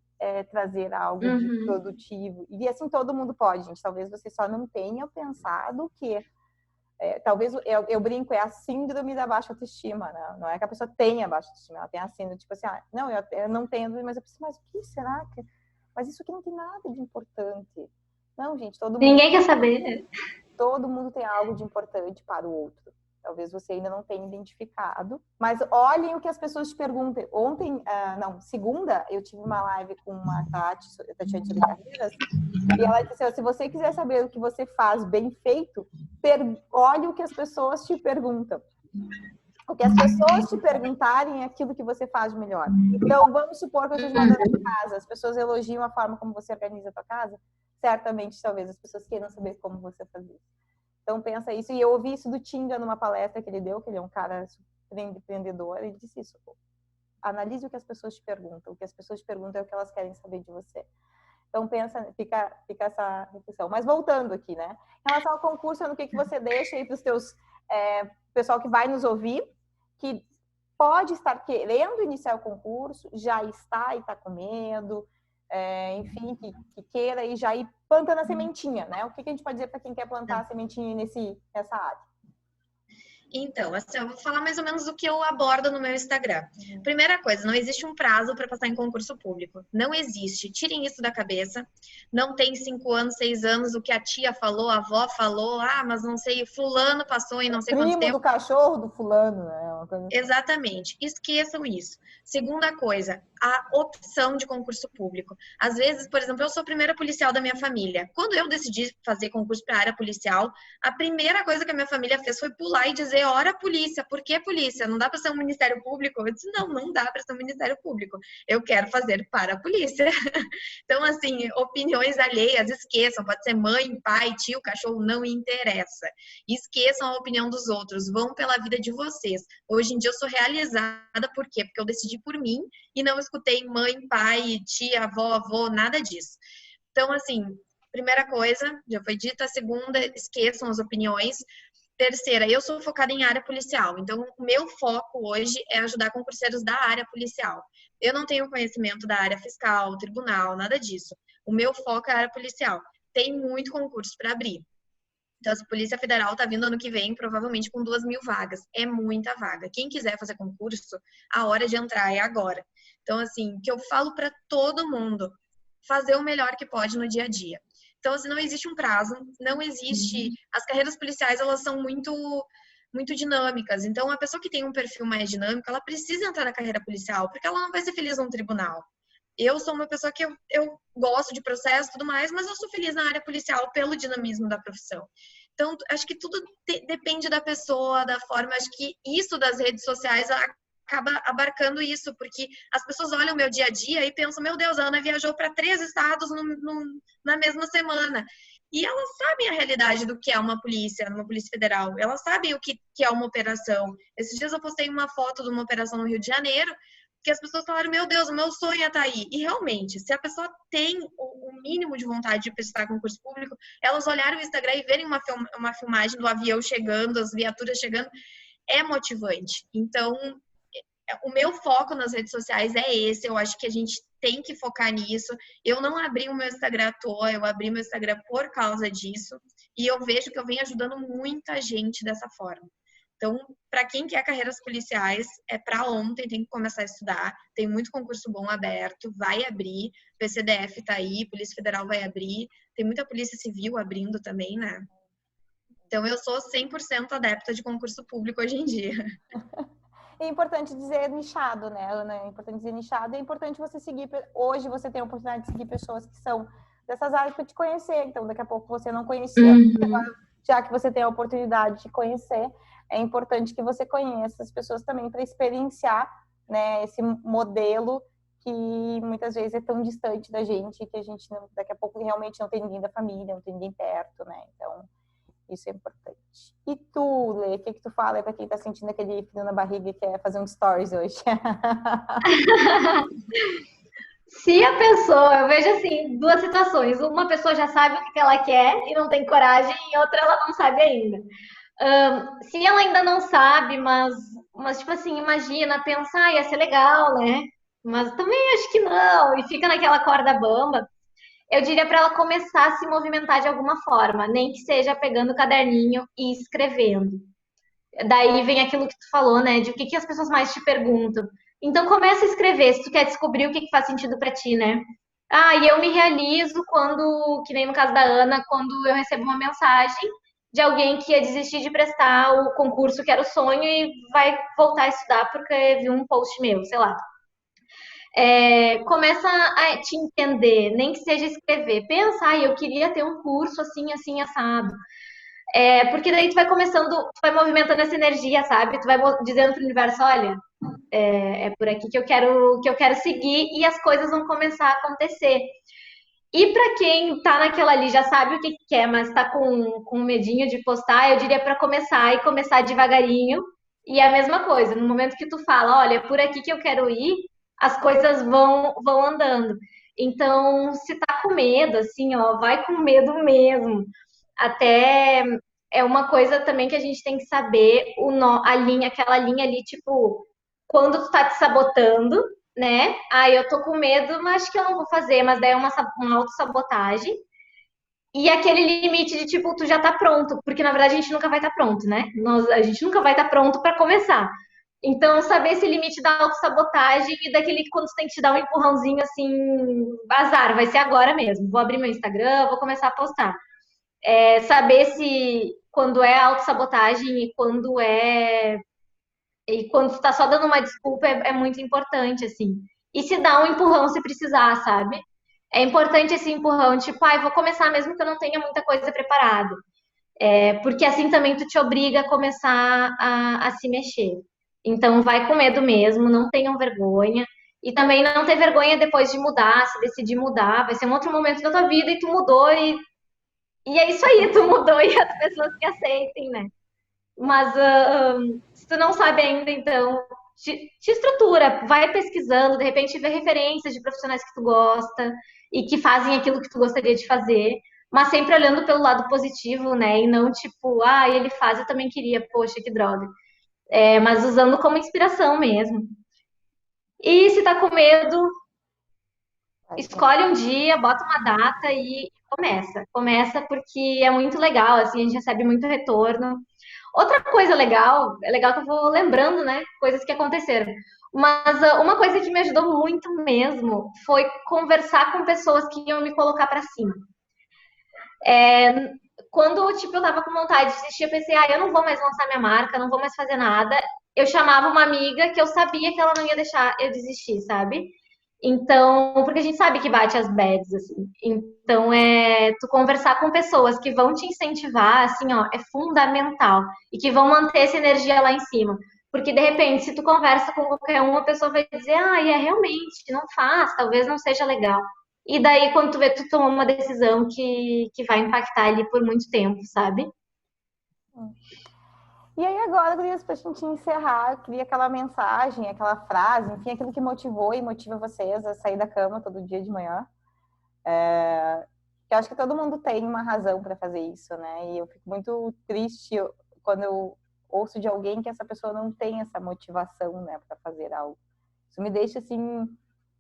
trazer algo de produtivo. E assim todo mundo pode, gente. Talvez você só não tenha pensado que... talvez, eu brinco, é a síndrome da baixa autoestima, né? Não é que a pessoa tenha baixa autoestima, ela tem a síndrome, tipo assim, não, eu não tenho, mas eu preciso, mas o que será que... Mas isso aqui não tem nada de importante. Não, gente, todo mundo... Ninguém quer saber. Todo mundo tem algo de importante para o outro. Talvez você ainda não tenha identificado. Mas olhem o que as pessoas te perguntam. Segunda, eu tive uma live com uma Tatiana de Carreiras, e ela disse assim, se você quiser saber o que você faz bem feito, olhe o que as pessoas te perguntam. O que as pessoas te perguntarem é aquilo que você faz de melhor. Então, vamos supor que eu esteja mandando em casa, as pessoas elogiam a forma como você organiza a tua casa, certamente, talvez, as pessoas queiram saber como você faz isso. Então, pensa isso. E eu ouvi isso do Tinga numa palestra que ele deu, que ele é um cara super empreendedor, ele disse isso. Analise o que as pessoas te perguntam. O que as pessoas te perguntam é o que elas querem saber de você. Então, fica essa reflexão. Mas voltando aqui, né? Em relação ao concurso, no que você deixa aí para os teus... pessoal que vai nos ouvir, que pode estar querendo iniciar o concurso, já está e está com medo... enfim, que queira e já ir plantando a sementinha, né? O que a gente pode dizer para quem quer plantar a sementinha nessa área? Então, assim, eu vou falar mais ou menos do que eu abordo no meu Instagram. Primeira coisa, não existe um prazo para passar em concurso público. Não existe. Tirem isso da cabeça. Não tem 5 anos, 6 anos, o que a tia falou, a avó falou, mas não sei, fulano passou em não sei quanto tempo. Primo do cachorro do fulano, né? Uma coisa assim. Exatamente. Esqueçam isso. Segunda coisa, a opção de concurso público. Às vezes, por exemplo, eu sou a primeira policial da minha família. Quando eu decidi fazer concurso para a área policial, a primeira coisa que a minha família fez foi pular e dizer ora a polícia. Por que polícia? Não dá para ser um Ministério Público? Eu disse, não, não dá para ser um Ministério Público. Eu quero fazer para a polícia. Então, assim, opiniões alheias, esqueçam. Pode ser mãe, pai, tio, cachorro, não interessa. Esqueçam a opinião dos outros. Vão pela vida de vocês. Hoje em dia eu sou realizada. Por quê? Porque eu decidi por mim e não escutei mãe, pai, tia, avó, nada disso. Então, assim, primeira coisa, já foi dita. A segunda, esqueçam as opiniões. Terceira, eu sou focada em área policial, então o meu foco hoje é ajudar concurseiros da área policial. Eu não tenho conhecimento da área fiscal, tribunal, nada disso. O meu foco é a área policial. Tem muito concurso para abrir. Então, a Polícia Federal está vindo ano que vem, provavelmente com 2.000 vagas. É muita vaga. Quem quiser fazer concurso, a hora de entrar é agora. Então, assim, o que eu falo para todo mundo, fazer o melhor que pode no dia a dia. Então, assim, não existe um prazo, não existe... As carreiras policiais, elas são muito dinâmicas. Então, a pessoa que tem um perfil mais dinâmico, ela precisa entrar na carreira policial, porque ela não vai ser feliz num tribunal. Eu sou uma pessoa que eu gosto de processo e tudo mais, mas eu sou feliz na área policial pelo dinamismo da profissão. Então, acho que tudo depende da pessoa, da forma. Acho que isso das redes sociais acaba abarcando isso, porque as pessoas olham o meu dia a dia e pensam, meu Deus, a Ana viajou para 3 estados na mesma semana. E elas sabem a realidade do que é uma polícia federal. Elas sabem o que é uma operação. Esses dias eu postei uma foto de uma operação no Rio de Janeiro, que as pessoas falaram, meu Deus, o meu sonho é estar aí. E realmente, se a pessoa tem o mínimo de vontade de prestar concurso público, elas olharem o Instagram e verem uma filmagem do avião chegando, as viaturas chegando, é motivante. Então, o meu foco nas redes sociais é esse. Eu acho que a gente tem que focar nisso. Eu não abri o meu Instagram à toa, eu abri meu Instagram por causa disso. E eu vejo que eu venho ajudando muita gente dessa forma. Então, para quem quer carreiras policiais, é para ontem, tem que começar a estudar. Tem muito concurso bom aberto, vai abrir. PCDF está aí, Polícia Federal vai abrir. Tem muita Polícia Civil abrindo também, né? Então, eu sou 100% adepta de concurso público hoje em dia. É importante dizer nichado, né, Ana? É importante dizer nichado. É importante você seguir... Hoje você tem a oportunidade de seguir pessoas que são dessas áreas para te conhecer. Então, daqui a pouco você não conhecia. Já que você tem a oportunidade de conhecer, é importante que você conheça as pessoas também para experienciar, né, esse modelo que muitas vezes é tão distante da gente que a gente não, daqui a pouco realmente não tem ninguém da família, não tem ninguém perto, né? Então, isso é importante. E tu, Lê, o que tu fala para quem tá sentindo aquele frio na barriga e quer fazer um stories hoje? Se a pessoa, eu vejo assim, duas situações. Uma pessoa já sabe o que ela quer e não tem coragem, e outra ela não sabe ainda. Se ela ainda não sabe, mas tipo assim, imagina, pensar, ia ser legal, né? Mas também acho que não, e fica naquela corda bamba. Eu diria para ela começar a se movimentar de alguma forma, nem que seja pegando o caderninho e escrevendo. Daí vem aquilo que tu falou, né? De o que as pessoas mais te perguntam. Então começa a escrever, se tu quer descobrir o que faz sentido para ti, né? E eu me realizo quando, que nem no caso da Ana, quando eu recebo uma mensagem de alguém que ia desistir de prestar o concurso que era o sonho e vai voltar a estudar porque viu um post meu, sei lá. Começa a te entender, nem que seja escrever. Pensa, eu queria ter um curso assim, assim, assado. Porque daí tu vai começando, tu vai movimentando essa energia, sabe? Tu vai dizendo pro universo, olha, é por aqui que eu quero seguir e as coisas vão começar a acontecer. E para quem tá naquela ali, já sabe o que quer, mas tá com medinho de postar, eu diria para começar devagarinho. E a mesma coisa, no momento que tu fala, olha, é por aqui que eu quero ir, as coisas vão andando. Então, se tá com medo, assim, ó, vai com medo mesmo. Até é uma coisa também que a gente tem que saber aquela linha ali, tipo, quando tu tá te sabotando, né? Eu tô com medo, mas acho que eu não vou fazer, mas daí é uma autossabotagem. E aquele limite de, tipo, tu já tá pronto, porque na verdade a gente nunca vai estar pronto, né? A gente nunca vai estar pronto para começar. Então, saber esse limite da autossabotagem e daquele quando tu tem que te dar um empurrãozinho assim, azar, vai ser agora mesmo. Vou abrir meu Instagram, vou começar a postar. Saber se quando é autossabotagem e quando tu tá só dando uma desculpa é muito importante, assim. E se dá um empurrão se precisar, sabe? É importante esse empurrão, tipo, vou começar mesmo que eu não tenha muita coisa preparada. Porque assim também tu te obriga a começar a se mexer. Então vai com medo mesmo, não tenham vergonha. E também não ter vergonha depois de mudar, se decidir mudar, vai ser um outro momento da tua vida e tu mudou e é isso aí, tu mudou e as pessoas que aceitem, né? Mas se tu não sabe ainda, então te estrutura, vai pesquisando, de repente vê referências de profissionais que tu gosta e que fazem aquilo que tu gostaria de fazer, mas sempre olhando pelo lado positivo, né? E não tipo, ele faz, eu também queria, poxa, que droga. Mas usando como inspiração mesmo. E se tá com medo, escolhe um dia, bota uma data e começa. Começa porque é muito legal, assim, a gente recebe muito retorno. Outra coisa legal, é legal que eu vou lembrando, né, coisas que aconteceram. Mas uma coisa que me ajudou muito mesmo foi conversar com pessoas que iam me colocar para cima. Quando, tipo, eu tava com vontade de desistir, eu pensei, eu não vou mais lançar minha marca, não vou mais fazer nada. Eu chamava uma amiga que eu sabia que ela não ia deixar eu desistir, sabe? Então, porque a gente sabe que bate as bads, assim. Então, tu conversar com pessoas que vão te incentivar, assim, ó, é fundamental. E que vão manter essa energia lá em cima. Porque, de repente, se tu conversa com qualquer um, a pessoa vai dizer, realmente, não faz, talvez não seja legal. E daí, quando tu vê, tu toma uma decisão que vai impactar ali por muito tempo, sabe? E aí agora, Gurias, pra gente encerrar, eu queria aquela mensagem, aquela frase, enfim, aquilo que motivou e motiva vocês a sair da cama todo dia de manhã. Eu acho que todo mundo tem uma razão para fazer isso, né? E eu fico muito triste quando eu ouço de alguém que essa pessoa não tem essa motivação, né, para fazer algo. Isso me deixa assim,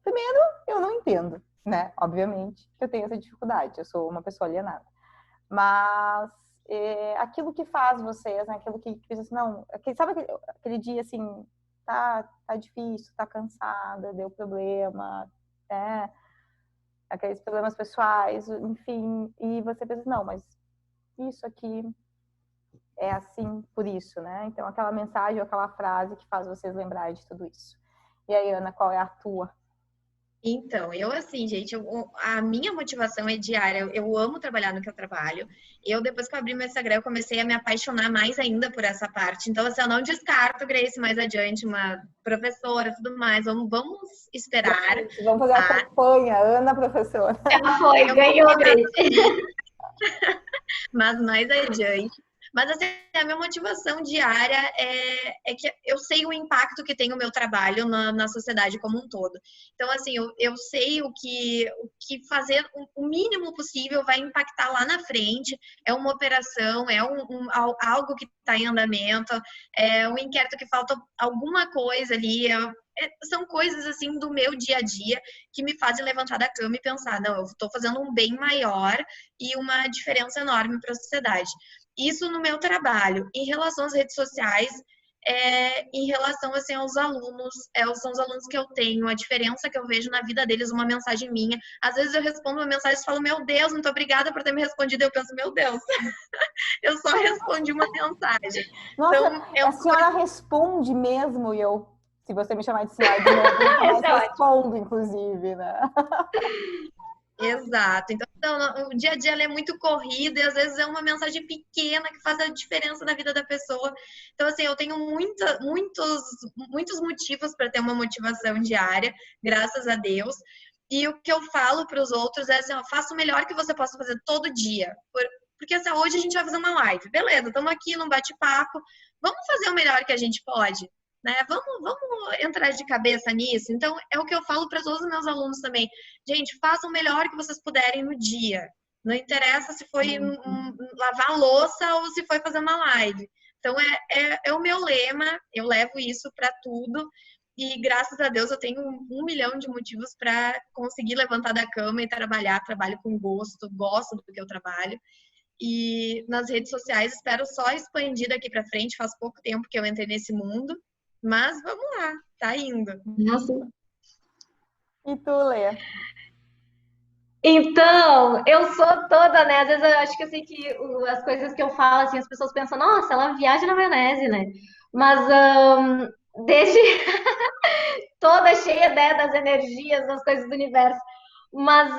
primeiro, eu não entendo, né? Obviamente, que eu tenho essa dificuldade, eu sou uma pessoa alienada. Mas aquilo que faz vocês, né? Aquilo que diz assim, não, sabe aquele dia assim, tá difícil, tá cansada, deu problema, aqueles problemas pessoais, enfim, e você pensa, não, mas isso aqui é assim por isso, né? Então, aquela mensagem ou aquela frase que faz vocês lembrarem de tudo isso. E aí, Ana, qual é a tua? Então, eu assim, gente, a minha motivação é diária. Eu amo trabalhar no que eu trabalho. Depois que eu abri meu Instagram, eu comecei a me apaixonar mais ainda por essa parte. Então, assim, eu não descarto, Grace, mais adiante, uma professora e tudo mais. Vamos esperar. Vamos fazer a campanha, Ana, professora. Já foi, ganhou, Grace. Mas mais adiante. Mas assim, a minha motivação diária é que eu sei o impacto que tem o meu trabalho na sociedade como um todo. Então, assim, eu sei o que fazer o mínimo possível vai impactar lá na frente. É uma operação, algo que está em andamento, é um inquérito que falta alguma coisa ali. São coisas assim do meu dia a dia que me fazem levantar da cama e pensar, não, eu estou fazendo um bem maior e uma diferença enorme para a sociedade. Isso no meu trabalho. Em relação às redes sociais, em relação assim, aos alunos, são os alunos que eu tenho, a diferença que eu vejo na vida deles, uma mensagem minha. Às vezes eu respondo uma mensagem e falo, meu Deus, muito obrigada por ter me respondido. Eu penso, meu Deus, eu só respondi uma mensagem. Nossa, então, a senhora responde mesmo e eu, se você me chamar de senhora de novo, eu respondo, inclusive, né? Exato. Então, o dia a dia é muito corrido e às vezes é uma mensagem pequena que faz a diferença na vida da pessoa. Então, assim, eu tenho muitos motivos para ter uma motivação diária, graças a Deus. E o que eu falo para os outros é assim, faça o melhor que você possa fazer todo dia. Porque assim, hoje a gente vai fazer uma live. Beleza, estamos aqui num bate-papo. Vamos fazer o melhor que a gente pode. Né? Vamos entrar de cabeça nisso. Então, é o que eu falo para todos os meus alunos também. Gente, façam o melhor que vocês puderem no dia. Não interessa se foi lavar a louça ou se foi fazer uma live. Então, é o meu lema. Eu levo isso para tudo. E, graças a Deus, eu tenho 1 milhão de motivos para conseguir levantar da cama e trabalhar. Trabalho com gosto, gosto do que eu trabalho. E nas redes sociais, espero só expandir daqui para frente. Faz pouco tempo que eu entrei nesse mundo. Mas vamos lá, tá indo. Nossa. E tu, Lê? Então, eu sou toda, né? Às vezes eu acho que assim que as coisas que eu falo, assim, as pessoas pensam, nossa, ela viaja na maionese, né? Mas desde toda cheia, né, das energias, das coisas do universo. Mas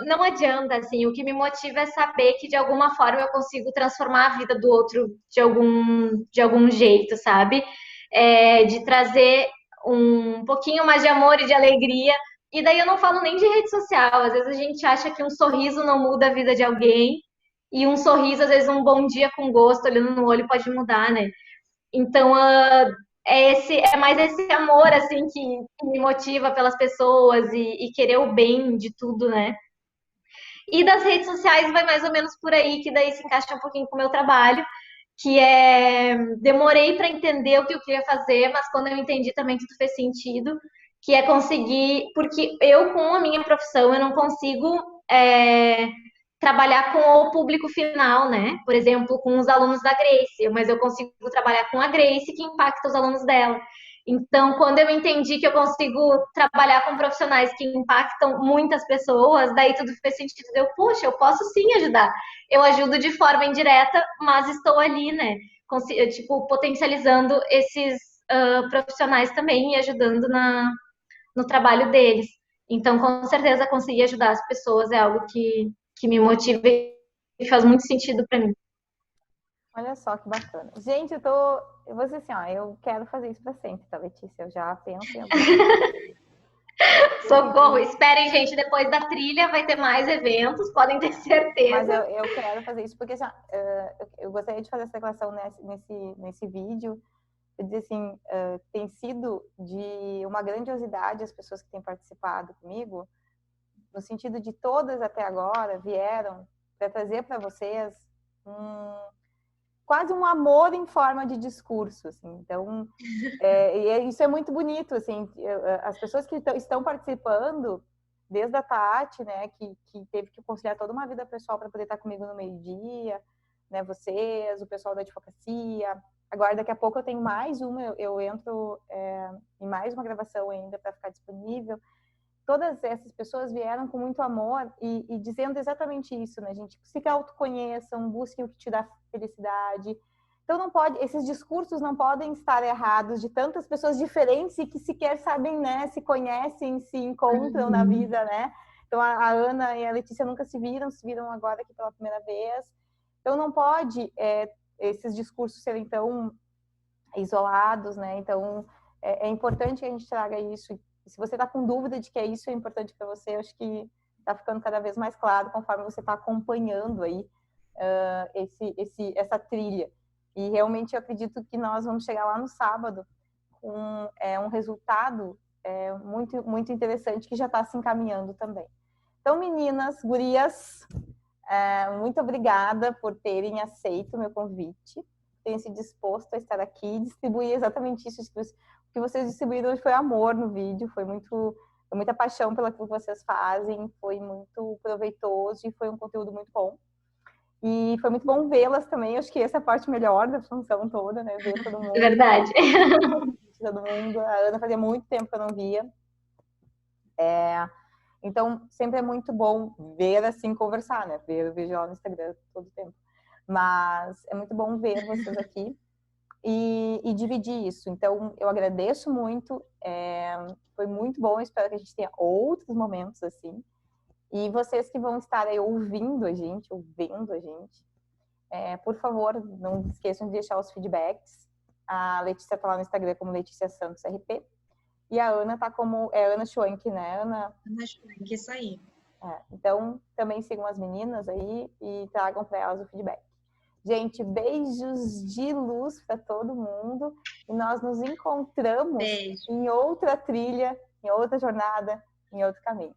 não adianta, assim, o que me motiva é saber que de alguma forma eu consigo transformar a vida do outro de algum jeito, sabe? De trazer um pouquinho mais de amor e de alegria. E daí eu não falo nem de rede social, às vezes a gente acha que um sorriso não muda a vida de alguém, e um sorriso, às vezes um bom dia com gosto, olhando no olho, pode mudar, né? Então, é mais esse amor, assim, que me motiva pelas pessoas e querer o bem de tudo, né? E das redes sociais vai mais ou menos por aí, que daí se encaixa um pouquinho com o meu trabalho, que demorei para entender o que eu queria fazer, mas quando eu entendi também tudo fez sentido, que é conseguir, porque eu com a minha profissão eu não consigo é, trabalhar com o público final, né? Por exemplo, com os alunos da Grace, mas eu consigo trabalhar com a Grace que impacta os alunos dela. Então, quando eu entendi que eu consigo trabalhar com profissionais que impactam muitas pessoas, daí tudo fez sentido. Poxa, eu posso sim ajudar. Eu ajudo de forma indireta, mas estou ali, né? Tipo, potencializando esses profissionais também e ajudando no trabalho deles. Então, com certeza, conseguir ajudar as pessoas é algo que me motiva e faz muito sentido para mim. Olha só que bacana. Gente, eu vou dizer assim, ó, eu quero fazer isso para sempre, tá, Letícia? Eu já penso em algum Socorro! Esperem, gente, depois da trilha vai ter mais eventos, podem ter Mas certeza. eu quero fazer isso porque assim, eu gostaria de fazer essa declaração nesse vídeo. Eu dizer assim, tem sido de uma grandiosidade as pessoas que têm participado comigo, no sentido de todas até agora vieram para trazer para vocês quase um amor em forma de discurso, assim. Então, isso é muito bonito, assim. As pessoas que estão participando, desde a Tati, né, que teve que conciliar toda uma vida pessoal para poder estar comigo no meio-dia, né, vocês, o pessoal da advocacia. Agora, daqui a pouco eu tenho mais uma, eu entro em mais uma gravação ainda para ficar disponível. Todas essas pessoas vieram com muito amor e dizendo exatamente isso, né, gente? Se autoconheçam, busquem o que te dá felicidade. Então não pode, esses discursos não podem estar errados de tantas pessoas diferentes e que sequer sabem, né, se conhecem, se encontram na vida, né? Então a Ana e a Letícia nunca se viram agora aqui pela primeira vez. Então não pode esses discursos serem tão isolados, né? Então é importante que a gente traga isso. E se você está com dúvida de que isso é importante para você, eu acho que está ficando cada vez mais claro conforme você está acompanhando aí essa trilha. E realmente eu acredito que nós vamos chegar lá no sábado com um resultado muito, muito interessante que já está se encaminhando também. Então, meninas, gurias, muito obrigada por terem aceito o meu convite, terem se disposto a estar aqui, distribuir exatamente isso. O que vocês distribuíram hoje foi amor no vídeo, foi muita paixão pelo que vocês fazem, foi muito proveitoso e foi um conteúdo muito bom. E foi muito bom vê-las também, acho que essa é a parte melhor da função toda, né? Ver todo mundo. Verdade. Todo mundo. A Ana fazia muito tempo que eu não via. Então, sempre é muito bom ver assim, conversar, né? Eu vejo ela no Instagram todo tempo. Mas é muito bom ver vocês aqui e dividir isso. Então, eu agradeço muito. Foi muito bom. Espero que a gente tenha outros momentos assim. E vocês que vão estar aí ouvindo a gente, por favor, não esqueçam de deixar os feedbacks. A Letícia está lá no Instagram como Letícia Santos RP. E a Ana tá como Ana Schwank, né, Ana? Ana Schwank, isso aí. Então, também sigam as meninas aí e tragam para elas o feedback. Gente, beijos de luz para todo mundo. E nós nos encontramos em outra trilha, em outra jornada, em outro caminho.